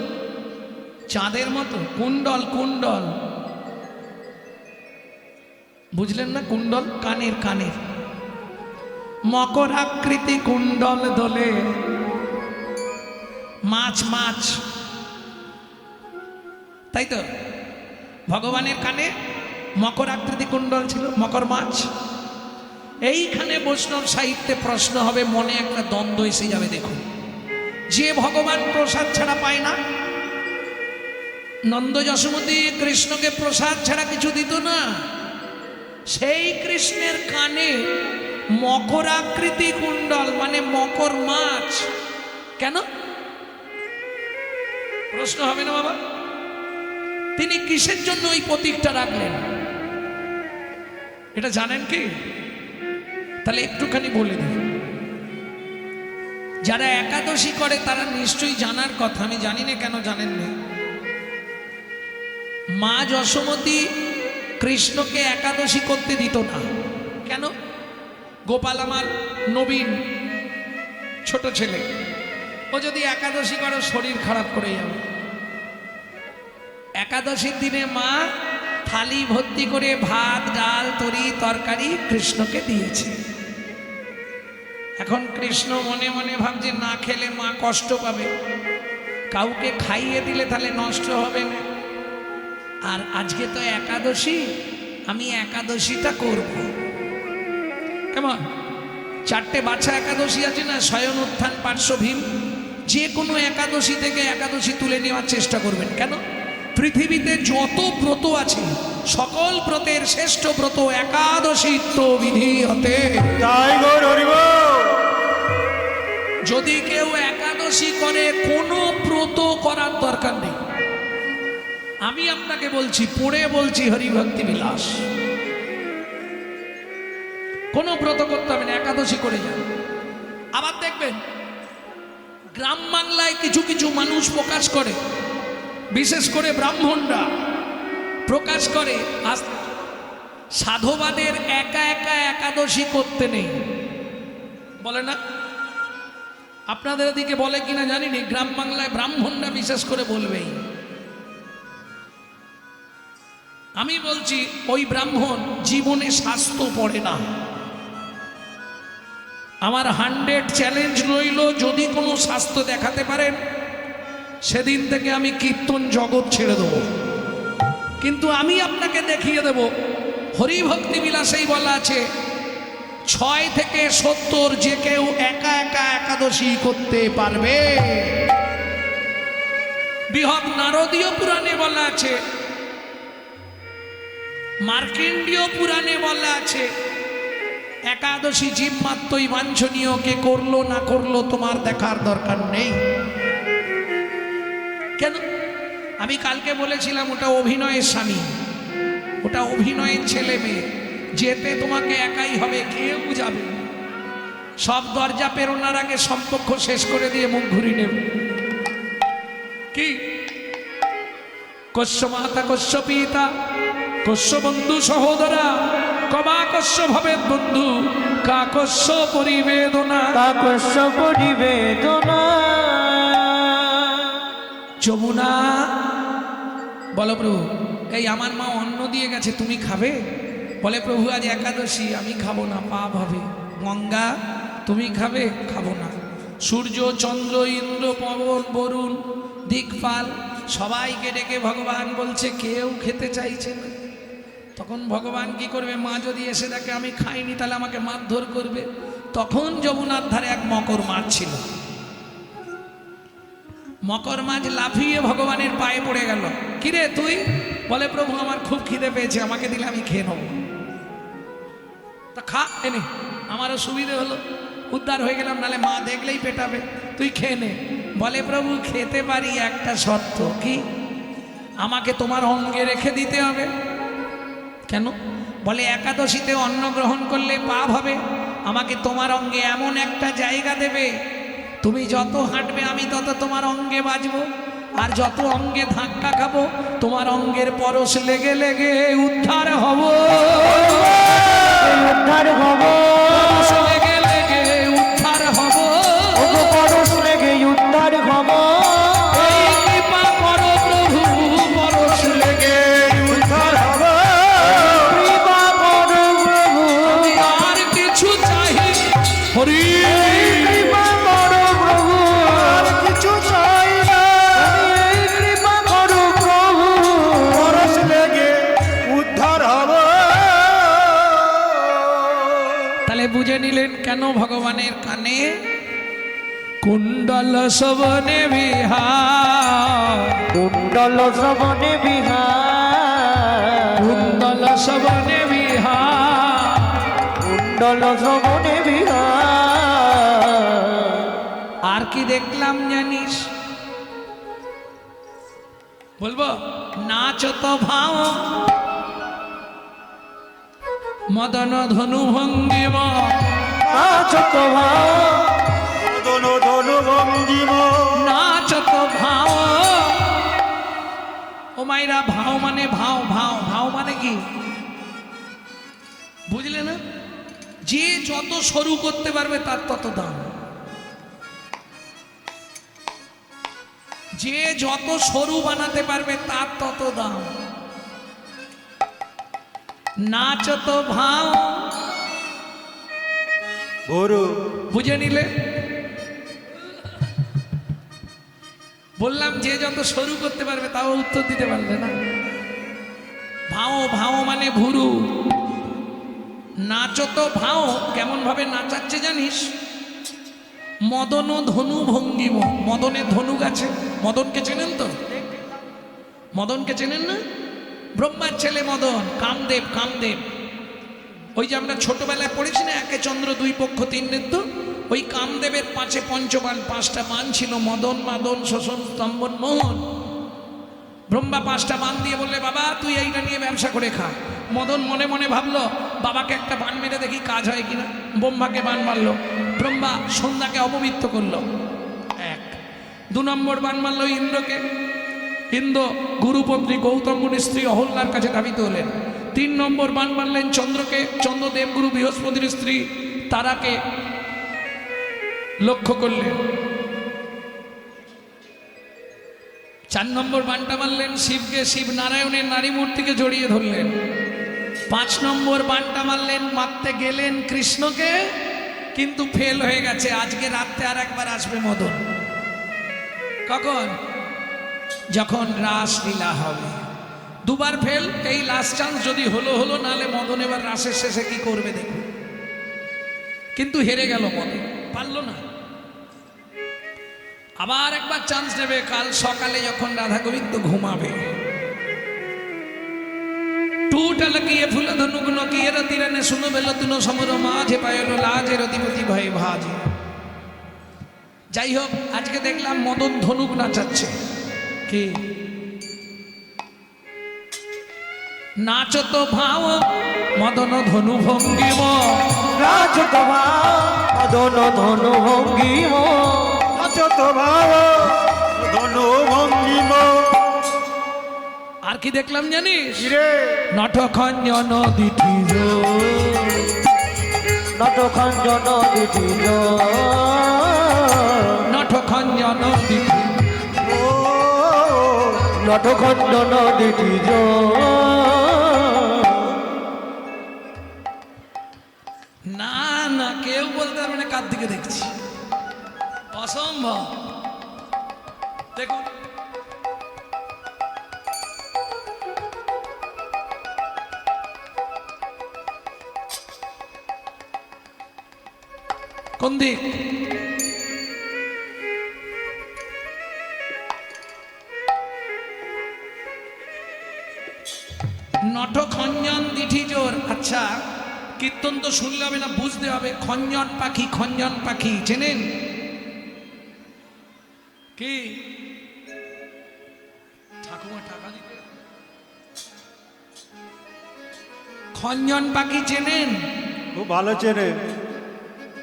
চাঁদের মতো কুণ্ডল। কুণ্ডল বুঝলেন না? কুণ্ডল কানের। মকর আকৃতি কুণ্ডল দোলে। মাছ, তাই তো? ভগবানের কানে মকর আকৃতি কুণ্ডল ছিল, মকর মাছ। এইখানে বৈষ্ণব সাহিত্যে প্রশ্ন হবে, মনে একটা দ্বন্দ্ব এসে যাবে। দেখুন, যে ভগবান প্রসাদ ছাড়া পায় না, নন্দ যশোমতী কৃষ্ণকে প্রসাদ ছাড়া কিছু দিত না, সেই কৃষ্ণের কানে মকর আকৃতি কুণ্ডল মানে মকর মাছ কেন? প্রশ্ন হবে না বাবা? তিনি কিসের জন্য ওই প্রতীকটা রাখলেন এটা জানেন কি? তাহলে একটুখানি বলে দিই। যারা একাদশী করে তারা নিশ্চয়ই জানার কথা, আমি জানি না কেন জানেন না। মা যশোমতী কৃষ্ণকে একাদশী করতে দিত না কেন? গোপাল আমার নবীন ছোট ছেলে, ও যদি একাদশী করে শরীর খারাপ করে যাবে। একাদশীর দিনে মা থালি ভর্তি করে ভাত, ডাল, তরি, তরকারি কৃষ্ণকে দিয়েছে। এখন কৃষ্ণ মনে মনে ভাবছে না খেলে মা কষ্ট পাবে, কাউকে খাইয়ে দিলে তাহলে নষ্ট হবে না। আর আজকে তো একাদশী, আমি একাদশীটা করব। কেমন? 4টে বাছা একাদশী আছে না, শয়ন, উত্থান, পার্শ্ব, ভীম। যে কোনো একাদশী থেকে একাদশী তুলে নেওয়ার চেষ্টা করবেন। কেন? পৃথিবীতে যত ব্রত আছে সকল ব্রতের শ্রেষ্ঠ ব্রত একাদশীত্ব বিধি হতে। তাই গৌর হরি বল। যদি কেউ একাদশী করে কোনো ব্রত করার দরকার নেই। আমি আপনাকে বলছি, পড়ে বলছি, হরিভক্তি বিলাস, কোনো ব্রত করতে হবে না, একাদশী করে যান। আবার দেখবেন গ্রাম বাংলায় কিছু কিছু মানুষ প্রকাশ করে, বিশেষ করে ব্রাহ্মণরা প্রকাশ করে সাধুবাদের একা একা একাদশী করতে নেই, বলে না? আপনাদের দিকে বলে কিনা জানি না, গ্রাম বাংলায় ব্রাহ্মণরা বিশেষ করে বলবেই। আমি বলছি ওই ব্রাহ্মণ জীবনে শাস্ত্র পড়ে না। আমার 100 চ্যালেঞ্জ রইল, যদি কোনো শাস্ত্র দেখাতে পারেন সেদিন থেকে আমি কীর্তন জগৎ ছেড়ে দেব। কিন্তু আমি আপনাকে দেখিয়ে দেব, হরিভক্তি বিলাসেই বলা আছে 6 থেকে 70 যে কেউ একা একা একাদশী করতে পারবে। বৃহৎ নারদীয় পুরাণে বলা আছে, মার্কেন্ডীয় পুরাণে বলা আছে একাদশী জীব মাত্রই বাঞ্ছনীয়, কে করলো না করলো তোমার দেখার দরকার নেই। কেন? আমি কালকে বলেছিলাম ওটা অভিনয়ের স্বামী, ওটা অভিনয়ের ছেলে মেয়ে। যেতে তোমাকে একাই হবে, কেউ যাবে। সব দরজা পেরোনোর আগে সম্পর্ক শেষ করে দিয়ে মুখ ঘুরিয়ে নেবে। কি? কশ্য মাতা, কশ্য পিতা, কশ্য বন্ধু সহোদরা, কবা কশ্য ভবে বন্ধু, কাকস্য পরিবেদনা, কাকস্য পরিবেদনা। যমুনা বলো প্রভু, এই আমার মা অন্ন দিয়ে গেছে, তুমি খাবে? বলে প্রভু আজ একাদশী, আমি খাবো না, পাপ হবে। গঙ্গা তুমি খাবে? খাবো না। সূর্য, চন্দ্র, ইন্দ্র, পবন, বরুণ, দিকপাল সবাইকে ডেকে ভগবান বলছে কেউ খেতে চাইছে না। তখন ভগবান কি করবে? মা যদি এসে দেখে আমি খাইনি তাহলে আমাকে মারধর করবে। তখন যমুনার ধারে এক মকর মাছ ছিল। মকর মাছ লাফিয়ে ভগবানের পায়ে পড়ে গেল। কিরে তুই? বলে প্রভু আমার খুব খিদে পেয়েছে, আমাকে দিলে আমি খেয়ে নেবো। তা খা, এনে আমারও সুবিধে হলো, উদ্ধার হয়ে গেলাম, নালে মা দেখলেই পেটাবে, তুই খেয়ে নে। বলে প্রভু খেতে পারি, একটা শর্ত। কি? আমাকে তোমার অঙ্গে রেখে দিতে হবে। কেন? বলে একাদশীতে অন্ন গ্রহণ করলে পাপ হবে, আমাকে তোমার অঙ্গে এমন একটা জায়গা দেবে, তুমি যত হাঁটবে আমি তত তোমার অঙ্গে বাজবো, আর যত অঙ্গে ধাক্কা খাবো তোমার অঙ্গের পরশ লেগে লেগে উদ্ধার হব, উদ্ধার হব, পরশ লেগে লেগে উদ্ধার হব, পরশ লেগে উদ্ধার হব। এই কৃপা করো প্রভু, পরশ লেগে উদ্ধার হবে। কৃপা করো প্রভু, আমি আর কিছু চাই হরি, কৃপা করো প্রভু, আর কিছু চাই না। এই কৃপা করো প্রভু। পরশ লেগে উদ্ধার হবে। তাহলে বুঝে নিলেন কেন ভগবানের কানে কুণ্ডল শোভনে বিহার, কুণ্ডল শ্রবণে বিহার, কুণ্ডল শোভনে বিহার। কুণ্ডল শ্রবণে বিহার। আর কি দেখলাম জানিস? বলবো নাচ তো ভাও মদন ধনু ভঙ্গিম, নাচ তো ভাও, মদন ধনু ভঙ্গিম। নাচ তো ভাও। ও মাইরা, ভাও মানে ভাও, ভাও ভাও মানে কি বুঝলে না? যে যত সরু করতে পারবে তার তত দাম, যে যত সরু বানাতে পারবে তার তত দাম। নাচ তো ভাও, ভোরু বুঝে নিলে? বললাম যে যত সরু করতে পারবে, তাও উত্তর দিতে পারবে না। ভাও, ভাও মানে ভুরু। নাচো তো ভাও, কেমন ভাবে নাচাচ্ছে জানিস? মদন ধনু ভঙ্গিম। মদনের ধনুক আছে, মদনকে চেনেন তো? মদনকে চেনেন না? ব্রহ্মার ছেলে মদন, কামদেব, কামদেব। ওই যে আমরা ছোটবেলায় পড়েছি না, একে চন্দ্র দুই পক্ষ তিন নেত্র, ওই কামদেবের পাঁচে পঞ্চবান, পাঁচটা বান ছিল, মদন, মাদন, শোষণ, স্তম্ভন, মোহন। ব্রহ্মা পাঁচটা বান দিয়ে বললে বাবা তুই এইটা নিয়ে ব্যবসা করে খা। মদন মনে মনে ভাবলো বাবাকে একটা বান মেরে দেখি কাজ হয় কিনা। ব্রহ্মাকে বান মারলো, ব্রহ্মা সন্ধ্যাকে অপবিত্র করলো। এক। দু নম্বর বান মারলো ইন্দ্রকে, ইন্দ্র গুরুপত্নী গৌতম মুনির স্ত্রী অহল্যার কাছে ধাবিত হলেন। 3 নম্বর বান মারলেন চন্দ্রকে, চন্দ্রদেব গুরু বৃহস্পতির স্ত্রী তারাকে লক্ষ্য করলেন। 4 নম্বর বানটা মারলেন শিবকে, শিব নারায়ণের নারী মূর্তিকে জড়িয়ে ধরলেন। 5 নম্বর বানটা মারলেন, মারতে গেলেন কৃষ্ণকে, কিন্তু ফেল হয়ে গেছে। আজকে রাত্রে আর একবার আসবে মদন। কখন? যখন রাসলীলা হবে। দুবার ফেল, এই লাস্ট চান্স, যদি হলো হলো, নালে মদন এবার রাসের শেষে কি করবে দেখুন। কিন্তু হেরে গেল মদন, পারল না। আবার একবার চান্স নেবে কাল সকালে, যখন রাধা গোবিন্দ ঘুমাবে। টুটাল কিয়ে ফুল ধনুক নকিয়ে রতিরানে শুনো বেল তুনো সমর মাঝে পায়লো লাজে রতিপতি ভয়ে ভাজে। যাই হোক, আজকে দেখলাম মদন ধনুক নাচাচ্ছে। কি নাচ তো ভাও মদন ধনু ভঙ্গিম, নাচ তো ভাও, মদন ধনু ভঙ্গিম। নাচত ভাব ধনু ভঙ্গিম। আর কি দেখলাম জানিস? রে নটখঞ্জন দিঠিল, নটখঞ্জন দিঠিল, নটখঞ্জন দিঠিল, ও নটখঞ্জন দিঠিল। না না, কেউ বলতে পারবে না কার দিকে দেখছি, অসম্ভব। দেখুন কোন দিক? নট খঞ্জন দিঠি জোর। আচ্ছা, কীর্তন তো শুনলে হবে না, বুঝতে হবে। খঞ্জন পাখি, খঞ্জন পাখি চেনেন কি? ঠাকুমা টাকা দিতে। খঞ্জন পাখি চেনেন? খুব ভালো চেনে,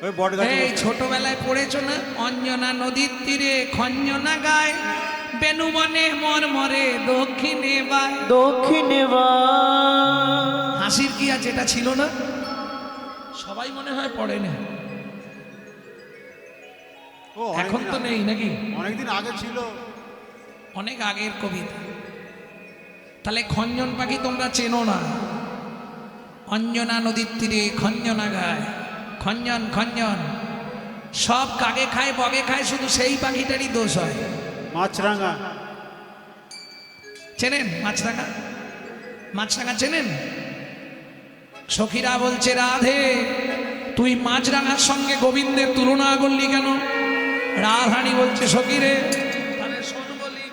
ওই বট গাছে এই বসে। ছোটবেলায় পড়েছো না? অঞ্জনা নদীর তীরে খঞ্জনা গায়, বেনুবনে মরমরে দক্ষিণে বায়। দক্ষিণে বা হাসির কি আছে? এটা ছিল না? সবাই মনে হয় পড়েনি, ও এখন তো নেই নাকি? অনেকদিন আগে ছিল। অনেক আগের কবিতা। তাহলে খঞ্জন পাখি তোমরা চেনো না? অঞ্জনা নদীর তীরে খঞ্জনা গায়, খঞ্জন খঞ্জন। সব কাগে খায়, বগে খায়, শুধু সেই পাখিটারই দোষ হয়। মাছরাঙা চেনেন মাছরাঙা? মাছরাঙা চেনেন? সখীরা বলছে, রাধে তুই মাছরাঙার সঙ্গে গোবিন্দের তুলনা করলি কেন? রাধারানী বলছে, সখীরে তাহলে শোন বলি,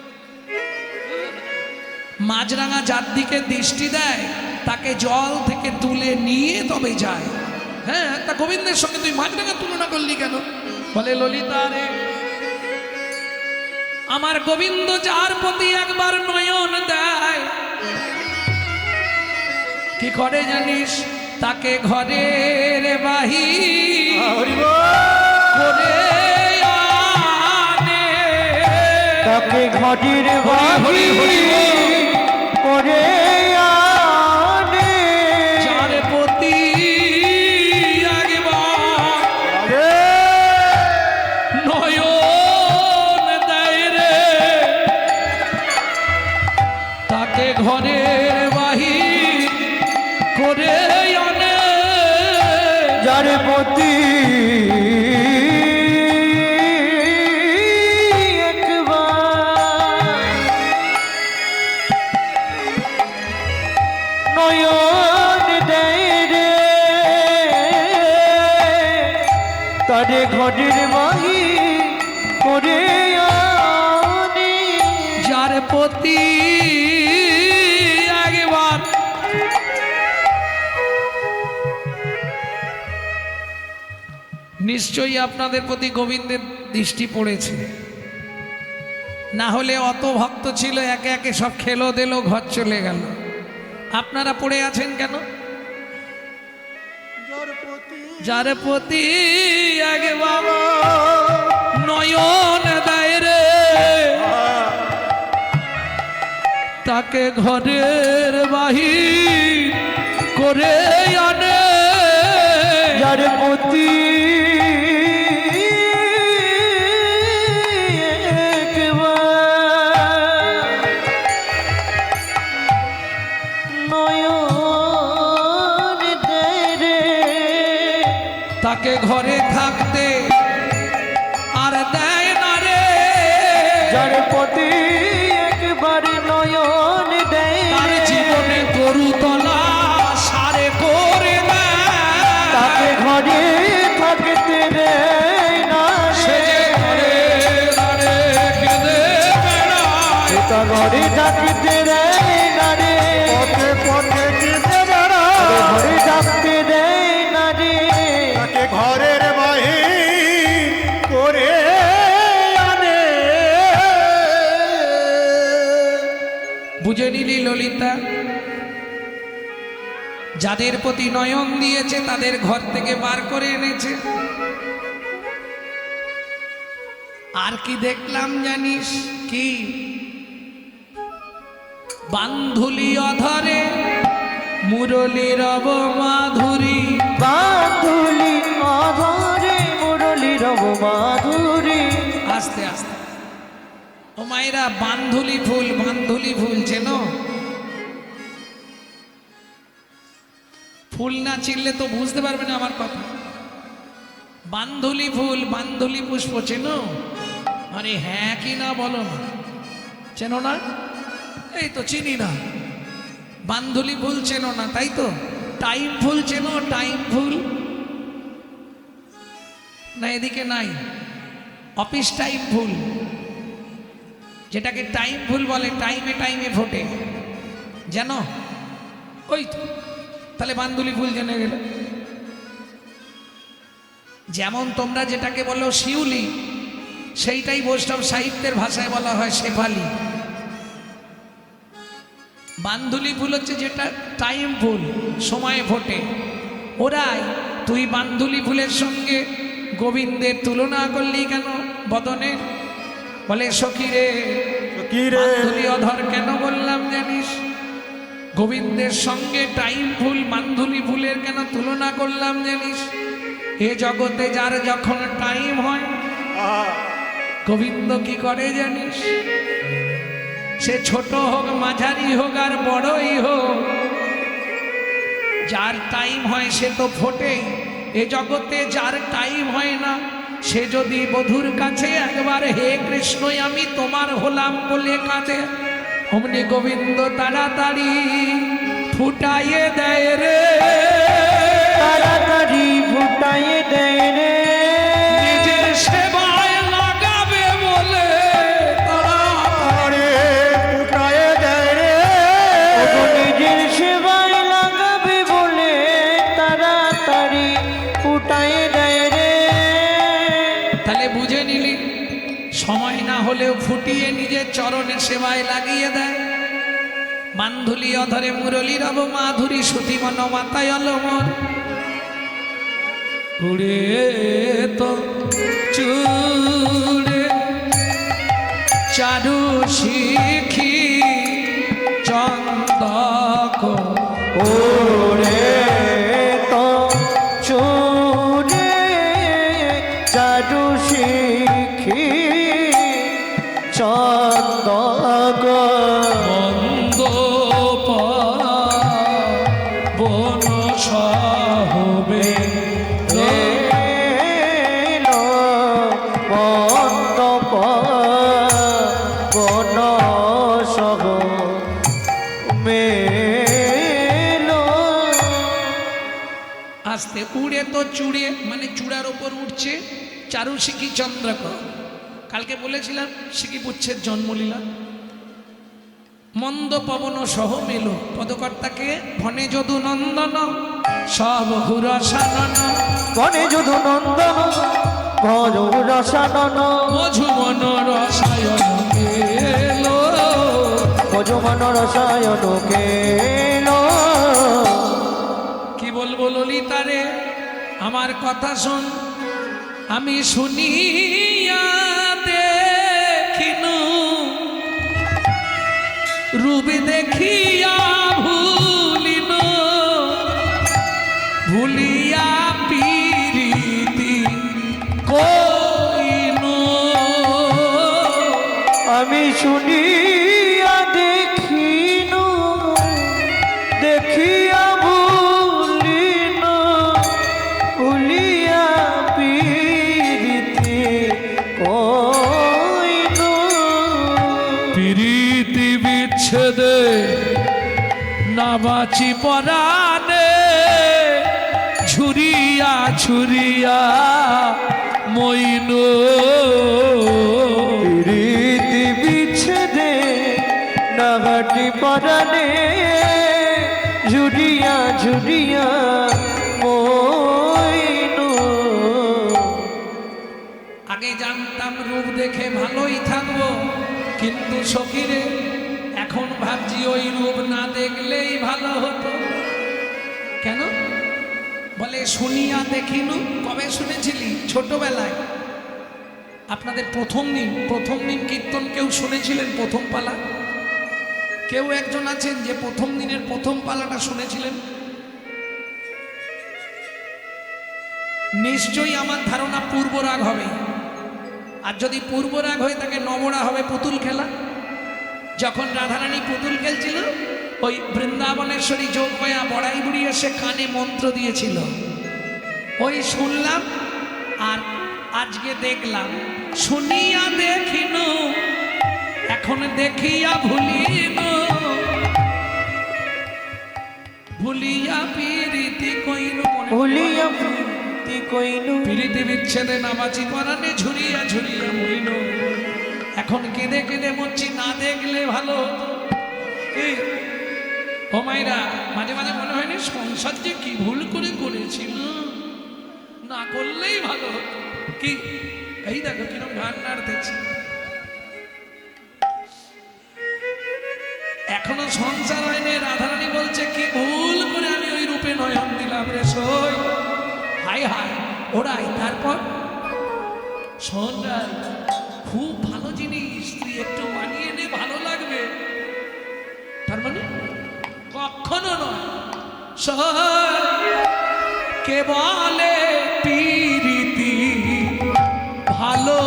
মাছরাঙা যার দিকে দৃষ্টি দেয় তাকে জল থেকে তুলে নিয়ে তবে যায়। হ্যাঁ, তা গোবিন্দের সঙ্গে তুই মাছরাঙা তুলনা করলি কেন? বলে, ললিতা রে, আমার গোবিন্দ যার প্রতি একবার নয়ন দেয়, কি করে জানিস? তাকে ঘরের বাহির করে আনে। তাকে ঘটির বাহি করে আনে। যার প্রতি একবার নয়ন দেয় রে, তাকে ঘরের বাহির করে আনে। যার প্রতি একবার নয়ন দেয় রে, তারে ঘটির বাহি করে আনে। যার প্রতি একবার নিশ্চয়ই আপনাদের প্রতি গোবিন্দের দৃষ্টি পড়েছে, না হলে অত ভক্ত ছিল, একে একে সব খেলো দিলো, ঘর চলে গেল। আপনারা পড়ে আছেন কেন? যার প্রতি একবার নয়ন দেয় রে, তাকে ঘরের বাহির করে আনে। যার প্রতি একবার নয়ন দেয় রে, তাকে ঘরে থাকতে আর দেয় না রে। যার প্রতি একবার নয়ন দেয় তার রে, জীবনে গরু তলা সারে করে দেয়। তাকে ঘরে থাকতে দেয় না সে রে, যে ঘরে দাঁড়ে কেঁদে বেড়ায়। তা ঘরে থাকতে দেয় না রে, পথে পথে যেতে বেড়ায়, ঘরে থাকতে দেয় না রে। তাকে ঘরের বাহির করে আনে। বুঝে নিলি ললিতা? যাদের প্রতি নয়ন দিয়েছে তাদের ঘর থেকে বার করে এনেছে। আর কি দেখলাম জানিস কি? বান্ধুলি অধরে মুরলী রব মাধুরী। বাঁধুলি অধরে মুরলি রব মাধুরী। আস্তে আস্তে। ও মায়েরা, বান্ধুলি ফুল, বান্ধুলি ফুল চেনো? ফুল না চিনলে তো বুঝতে পারবে না আমার কথা। বান্ধুলি ফুল, বান্ধুলি পুষ্প চেনো? আরে হ্যাঁ কি না বলো না, চেনো না? এই তো চিনি না। বান্ধুলি ফুল চেনো না, তাই তো? টাইম ফুল চেনো? টাইম ফুল না, এদিকে নাই। অফিস টাইম ফুল, যেটাকে টাইম ফুল বলে, টাইমে টাইমে ফোটে, জানো? ওই তো তাহলে বান্দুলি ফুল জেনে গেল। যেমন তোমরা যেটাকে বলো শিউলি, সেইটাই বৈষ্ণব সাহিত্যের ভাষায় বলা হয় শেফালি। বান্দুলি ফুল হচ্ছে যেটা টাইম ফুল, সময়ে ফোটে। ওরাই তুই বান্দুলি ফুলের সঙ্গে গোবিন্দের তুলনা করলি কেন বদনের? বলে সখী রে, কি রে? বান্দুলি অধর কেন বললাম জানিস? গোবিন্দের সঙ্গে টাইম ফুল বান্দুলি ফুলের কেন তুলনা করলাম জানিস? এ জগতে যার যখন টাইম হয় গোবিন্দ কি করে জানিস? সে ছোট হোক, মাঝারি হোক আর বড়ই হোক, যার টাইম হয় সে তো ফোটেই। এ জগতে যার টাইম হয় না, সে যদি বধূর কাছে একবার হে কৃষ্ণ আমি তোমার হলাম বলে কাঁদে, অমনি গোবিন্দ তাড়াতাড়ি ফুটাইয়ে দেয় রে, তাড়াতাড়ি ফুটাইয়ে দেয় রে। নিজের সেবায় লাগাবে বলে আরে ফুটায়ে দেয় রে। ওগো নিজের সেবায় লাগাবে বলে তাড়াতাড়ি ফুটাইয়ে দেয় রে। তাহলে বুঝে নিলি, সময় না হলেও ফুটিয়ে নিজের চরণে সেবায় লাগিয়ে দেয়। বান্ধুলি অধরে মুরলী রব মাধুরী সুতি মন মাতায় অলমন উড়ে তো চুড়ে চারু শিখি চন্দক ওরে তো চুরে চারু শিখি চন্দক বঙ্গ বন সহবে এলো বন্দপ বন সহ মেলো। আস্তে উড়ে তো চুড়ে মানে চূড়ার ওপর উঠছে চারু শিখি চন্দ্রক। কালকে বলেছিলাম শিখি পুচ্ছের জন্মলীলা। মন্দ পবন সহ মেলো, পদকর্তাকে ভনে যদু নন্দন সব হুরসানন বনে যদু নন্দন ভজ রসানন মধুমন রসায়ন এলো। ভজমান রসায়ন কেলো। কি বলবো ললিতারে, আমার কথা শোন, আমি শুনিয়া দেখিনু রূপ দেখিয়া ভুলিনু, ভুলিয়া পিরিতি কইনু। আমি শুনিয়া দেখিনু দেখিয়া ভুলিনু ভুলিয়া পিরিতি কইনু। প্রীতি বিচ্ছেদে না বাঁচি পরাণে, ঝুরিয়া ঝুরিয়া মইন। প্রীতি বিচ্ছেদে নাগাটি পরাণে ঝুরিয়া ঝুরিয়া মইনু। আগে জানতাম রূপ দেখে ভালোই থাকবো, কিন্তু সখীরে এখন ভাবছি ওই রূপ না দেখলেই ভালো হতো। কেন? বলে শুনিয়া দেখিনু। কবে শুনেছিলি? ছোটবেলায়। আপনাদের প্রথম দিন কীর্তন কেউ শুনেছিলেন? প্রথম পালা কেউ একজন আছেন যে প্রথম দিনের প্রথম পালাটা শুনেছিলেন? নিশ্চয়ই আমার ধারণা পূর্বরাগ হবে। আর যদি পূর্বরাগ হয়ে থাকে নবরা হবে পুতুল খেলা। যখন রাধারানী পুতুল খেলছিল, ওই বৃন্দাবনেশ্বরী যোগমায়া বড়াই বুড়ি এসে কানে মন্ত্র দিয়েছিল, ওই শুনলাম আর আজকে দেখলাম। শুনিয়া দেখিনু, এখন দেখিয়া ভুলিনু, ভুলিয়া পিরিতি কইনু। ভুলিয়া পিরিতি কইনু। পিরিতি বিচ্ছেদে নামাচি পরাণে ঝুরিয়া ঝুরিয়া মইন। এখন কেঁদে কেঁদে মরছি, না দেখলে ভালো হতো। কি? ও ও মায়েরা, মাঝে মাঝে মনে হয়নি সংসার যে কি ভুল করে করেছিল, না করলেই ভালো হতো। কি এই দেখো কিরম ঘাট নাড়তেছে। এখনো সংসার হয়নি, রাধারানী বলছে কি ভুল করে আমি ওই রূপে নয়ন দিলাম রে সই। হাই হাই ওরাই। তারপর শোন রাই, খুব ভালো জিনিস, তুই একটু মানিয়ে নে, ভালো লাগবে। তার মানে কখনো নয়। কে বলে পিরিতি ভালো,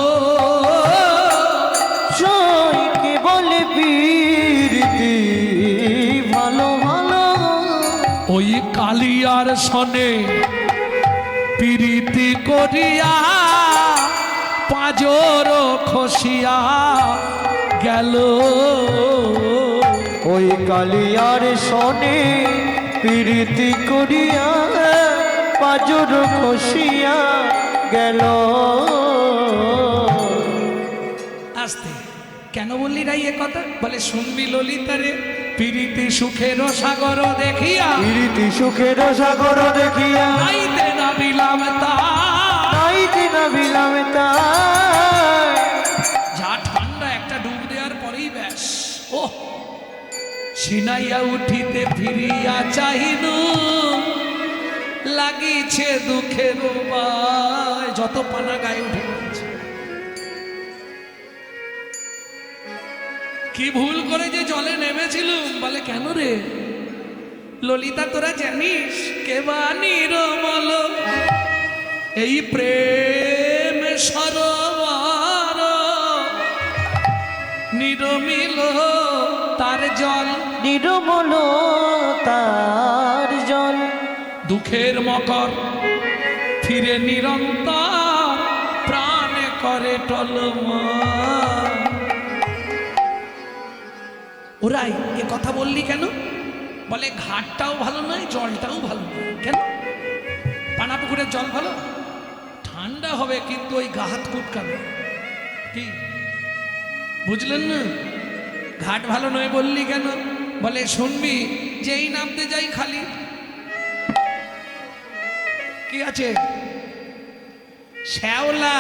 কে বলে প্রীতি ভালো ভালো, ওই কালিয়ার সনে পিরিতি করিয়া পাজর খসিয়া গেল। ওই কালিয়ার সনে প্রীতি করিয়া পাজর খসিয়া গেল। আস্তে কেন বললি রাই এ কথা? বলে শুনবি ললিতারে, পিরিতি সুখের সাগর দেখিয়া, প্রীতি সুখের সাগর দেখিয়া, নাইতে নাবিলাম নাইতে নাবিলাম তাই। যা ঠান্ডা, একটা ডুব দেওয়ার পরেই ব্যাস। ও সিনাইয়া উঠিতে ফিরিয়া চাহিনু, লাগিছে দুঃখের বায়। যত পানা গায়ে উঠে গেছে। কি ভুল করে যে জলে নেমেছিলুম। বলে কেন রে ললিতা, তোরা জানিস কেবা নিরমল এই প্রেম সরোবর, নিরমিল তার জল, নির্মল তার জল, দুঃখের মকর ফিরে নিরন্তর, প্রাণে করে টলমল। ওরাই এ কথা বললি কেন? বলে ঘাটটাও ভালো নয়, জলটাও ভালো নয়। কেন? পানা পুকুরের জল ভালো, ঠান্ডা হবে, কিন্তু ওই গা হাত কুটকাবে। কি বুঝলেন না? ঘাট ভালো নয় বললি কেন? বলে শুনবি, যেই নামতে যাই খালি কি আছে, শ্যাওলা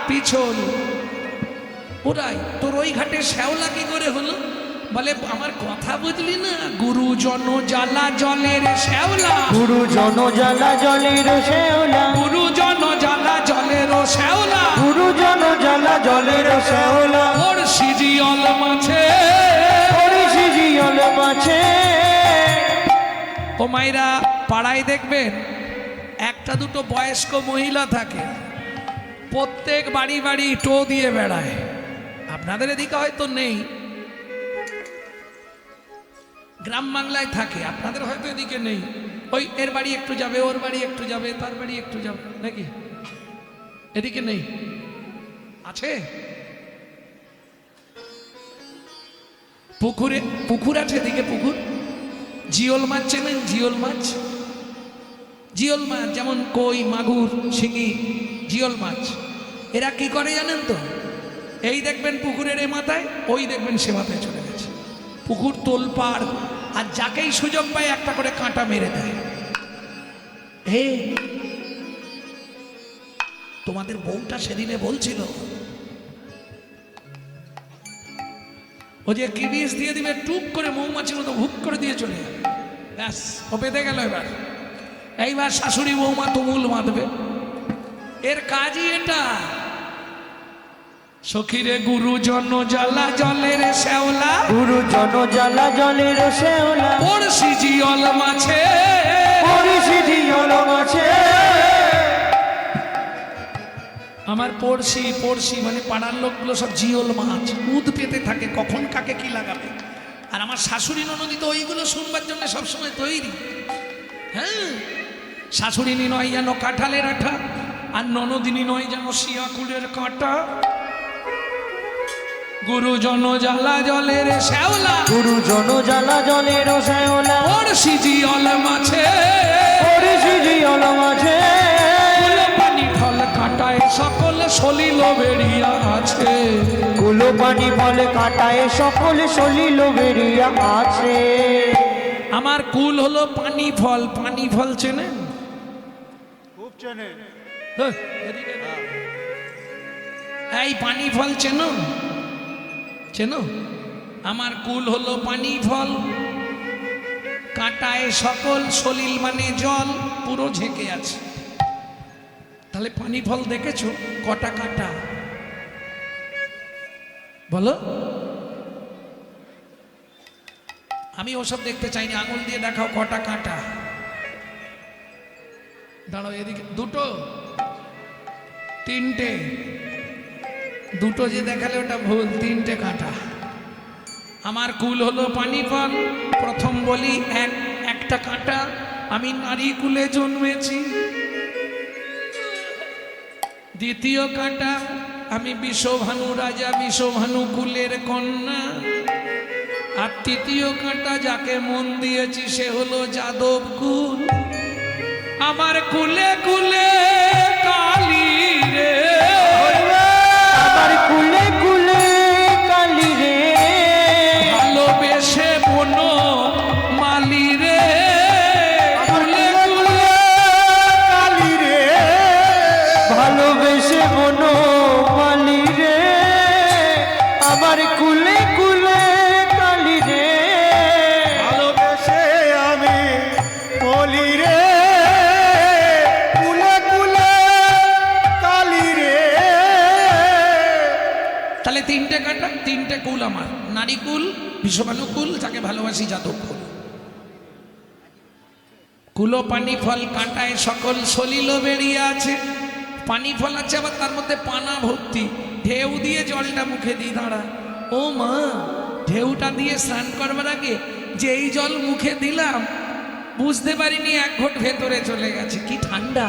পিছল। ওরাই তোর ওই ঘাটে শ্যাওলা কি করে হলো? বলে আমার কথা বুঝলি না, গুরুজন জ্বালা জলের শ্যাওলা, গুরুজন জ্বালা জলের শ্যাওলা, গুরুজন জ্বালা জলের শ্যাওলা, গুরুজন জ্বালা জলের শ্যাওলা, ওর সিজিয়ল মাছে, জিয়ল মাছে। ও মাইরা, পাড়ায় দেখবেন একটা দুটো বয়স্ক মহিলা থাকে, প্রত্যেক বাড়ি বাড়ি টো দিয়ে বেড়ায়। আপনাদের এদিকে হয়তো নেই, গ্রাম বাংলায় থাকে, আপনাদের হয়তো এদিকে নেই। ওই এর বাড়ি একটু যাবে, ওর বাড়ি একটু যাবে, তার বাড়ি একটু যাবে, নাকি এদিকে নেই? আছে পুকুরে, পুকুর আছে এদিকে, পুকুর। জিওল মাছ চেনেন? জিওল মাছ, জিওল মাছ যেমন কই, মাগুর, শিঙি, জিওল মাছ। এরা কি করে জানেন তো? এই দেখবেন পুকুরের এ মাথায়, ওই দেখবেন সে মাথায় চলে গেছে। পুকুর তোলপাড়, আর যাকেই সুযোগ পায় একটা করে কাঁটা মেরে দেয়। হে, তোমাদের বউটা সেদিনে বলছিল ও যে কি বিষ দিয়ে দিবে, টুক করে মৌমাছির মতো হুক করে দিয়ে চলে যাবে, ব্যাস ও পেতে গেল। এইবার শাশুড়ি বৌমা তুমুল বাঁধবে, এর কাজই এটা। সখীরে গুরুজন জ্বালা জলের শ্যাওলা, গুরুজন জ্বালা জলের শ্যাওলা, ওর সিজিয়ল মাছে, জিয়ল মাছে। আমার পড়শি, পড়শি মানে পাড়ার লোকগুলো সব জিওল মাছ উদ পেতে থাকে, কখন কাকে কি লাগাবে। আর আমার শাশুড়ি ননদি তো ওইগুলো শুনবার জন্য সবসময় তৈরি। হ্যাঁ, শাশুড়িনী নয় যেন কাঁঠালের আঠা, আর ননদিনী নয় যেন শিয়াকুলের কাঁটা। গুরুজন জ্বালা জলের শ্যাওলা, গুরুজন জ্বালা জলের শ্যাওলা, ওর সিজিয়ল মাছে, জিয়ল মাছে। পানি ফল কাঁটায় সকল সলিল বেরিয়া আছে, কুলো পানি ফল কাটায় সকল সলিল বেরিয়া আছে। আমার কুল হলো পানি ফল। পানি ফল চেনেন? খুব চেনে। এই পানি ফল চেনো? চেনো? আমার কুল হলো পানি ফল, কাঁটায় সকল, সলিল মানে জল, পুরো ঝেঁকে আছে। তাহলে পানি ফল দেখেছো কটা কাঁটা বলো? আমি ওসব দেখতে চাইনি, আঙুল দিয়ে দেখাও কটা কাঁটা। দাঁড়াও, এদিকে দুটো, তিনটে, দুটো যে দেখালে ওটা ভুল, তিনটে কাঁটা। আমার কুল হলো পানি ফল। প্রথম বলি একটা কাঁটা, আমি নারী কুলে জন্মেছি। দ্বিতীয় কাঁটা, আমি বিষভানু রাজা, বিষভানু কুলের কন্যা। আর তৃতীয় কাঁটা যাকে মন দিয়েছি সে হলো যাদব কুল। আমার কুলে কুলে কালী রে, আমার কুলে কুলে কালি রে, ভালোবেসে বনো মালি রে। কুলে কুলে কালী রে, ভালোবেসে মনো মালি রে, আমার কুলে কুলে কালি রে, ভালোবেসে আমি বলি রে, কুলে কুলে কালী রে। তাহলে তিনটে কাঁটা, তিনটে কুল আমার। নারী কুল, বিষভানু কুল, যাকে ভালোবাসি যাদব কুল। কুলো পানি ফল, কাঁটায় সকল সলিল বেরিয়ে আছে। পানি ফল আছে, আবার তার মধ্যে পানা ভর্তি। ঢেউ দিয়ে জলটা মুখে দিই, দাঁড়া ও মা, ঢেউটা দিয়ে স্নান করবার আগে যেই জল মুখে দিলাম বুঝতে পারিনি এক ঘট ভেতরে চলে গেছে। কি ঠান্ডা,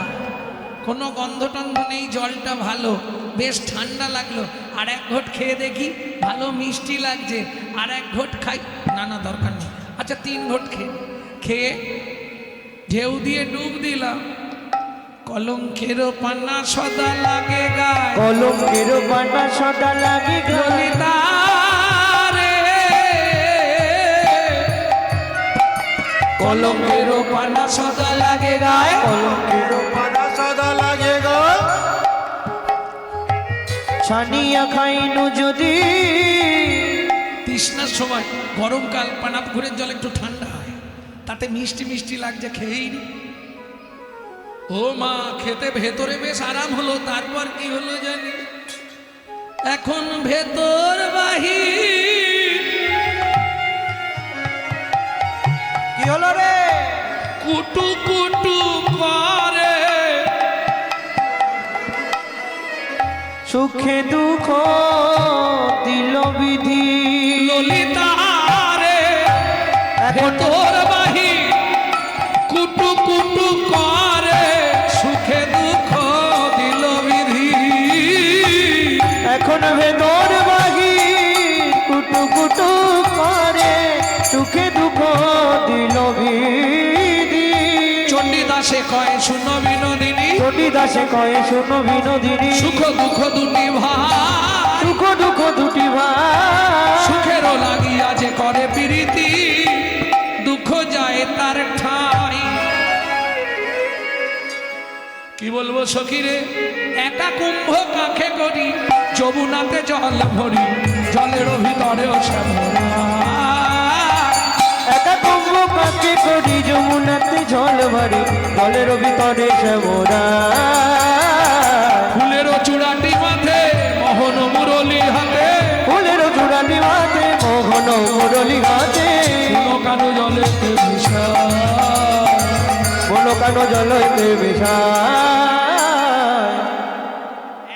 কোনো গন্ধ টন্ধ নেই, জলটা ভালো, বেশ ঠান্ডা লাগলো। আর এক ঘট খেয়ে দেখি ভালো মিষ্টি লাগছে, আর এক ঘট খাই, না না দরকার নেই, আচ্ছা 3 ঘট খেয়ে ঢেউ দিয়ে ডুব দিলাম। কলঙ্কের পানা সদা লাগে গায়ে, কলঙ্কের বানা সদা লাগে গায়ে, ললিতা রে। কলঙ্কের পানা সদা লাগে গায়ে, কলঙ্কের পানা সদা লাগে গো, ছানিয়া খাইনু যদি, তৃষ্ণার সময় গরমকাল পানা পুকুরের জল একটু ঠান্ডা হয়, তাতে মিষ্টি মিষ্টি লাগছে, খেয়েই নি। ও মা, খেতে ভেতরে বেশ আরাম হলো। তারপর কি হলো জানি, এখন ভেতর বাহির কি হলো রে? কুটু কুটু করে, সুখে দুঃখ দিল বিধি, ললিতা রে। ভেতর বাহির কুটু কুটু করে, সুখে দুঃখ দিল বিধি। এখন ভেতর বাহি কুটু কুটু করে, সুখে দুঃখ দিল বিধি। চণ্ডীদাসে কয় শুনো বিনোদিনী, চণ্ডী দাসে কয়ে শোনো বিনোদিনী, সুখ দুঃখ দুটি ভাই, সুখ দুঃখ দুটি ভাই, সুখেরও লাগিয়া যে করে প্রীতি, দুঃখ যায় তার ঠাই। কি বলবো সখীরে, একা কুম্ভ কাখে করি, যমুনাতে জল ভরি, জলের ভিতরেও শ্যামলা। একা কুম্ভ কাকে করি, যমুনাতে জল ভরি, জলের ভিতরে শ্যামরা। ফুলেরও চূড়াটি মাথে, মোহন মুরলি হাতে, ফুলের চূড়ানি মাতে, মোহন মুরলি হাতে, শুনো কানু জলেতে মিশা। বলো কানো জলতে মিশায়।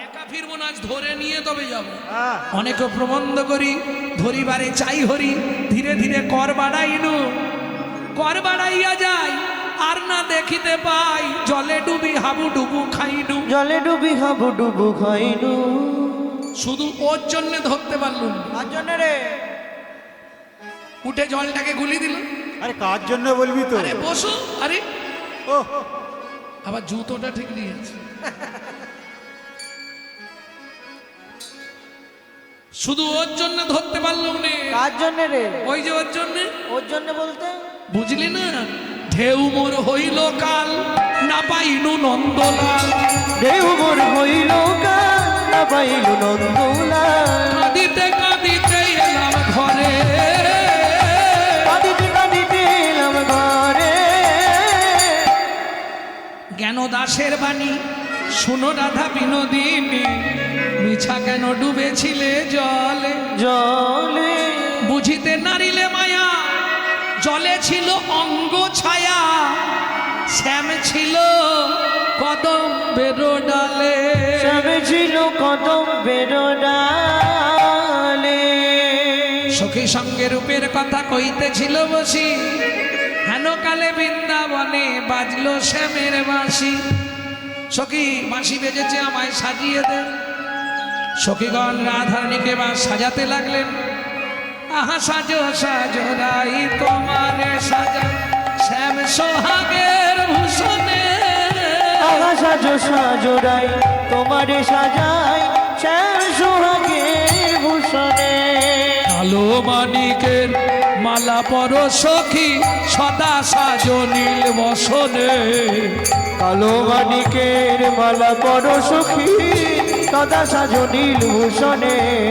একা ফিরবো না, আজ ধরে নিয়ে তবে যাবো। হ্যাঁ, অনেক প্রবন্ধ করি, ধরিবারে চাই হরি, ধীরে ধীরে কর বাড়াইনু, কর বাড়াইয়া যাই, আর না দেখিতে পাই, জলে ডুবি হাবু ডুবু খাইনু। জলে ডুবি হাবু ডুবু খাইনু। শুধু ওর জন্য ধরতে পারলুম না। কার জন্য রে? উঠে জলটাকে গুলি দিল। আরে কার জন্য বলবি তো? আরে বসো, আরে ও, আবার জুতোটা ঠিক নিয়েছে। শুধু ওর জন্য ধরতে পারলুম না। কার জন্য রে? ওই যে ওর জন্য, ওর জন্য বলতে বুঝলি না? ঢেউ মোর হইল কাল, না পাইনু নন্দলাল। ঢেউ মোর হইল কাল, না পাইলু নন্দলাল। কাঁদিতে কাঁদিতে এলাম ঘরে, কাঁদিতে কাঁদিতে এলাম ঘরে। জ্ঞান দাসের বাণী শুনো রাধা বিনোদিনী, মিছা কেন ডুবেছিলে জলে? জলে বুঝিতে নারিলে মায়া, জলে ছিল অঙ্গ ছায়া, শ্যাম ছিল কদম বেরো ডালে। সবে ছিল কদম বেরোডালে। সখী সঙ্গে রূপের কথা কইতেছিল বসি, হেন কালে বৃন্দাবনে বাজলো শ্যামের বাঁশি। সখী বাঁশি বেজেছে, আমায় সাজিয়ে দে। সখীগণ রাধারানীকে বা সাজাতে লাগলেন। আহা সাজো সাজো রাই তোমারে সাজা, শ্যাম সোহাগের ভূষণে। আগা সাজো সাজো রাই তোমারে সাজাই, শ্যাম সোহাগের ভূষণে। কালো মানিকের মালা পর সখী, সদা সাজো নীল বসনে। কালো মানিকের মালা পরো সখী, সদা সাজো নীল ভূষণে।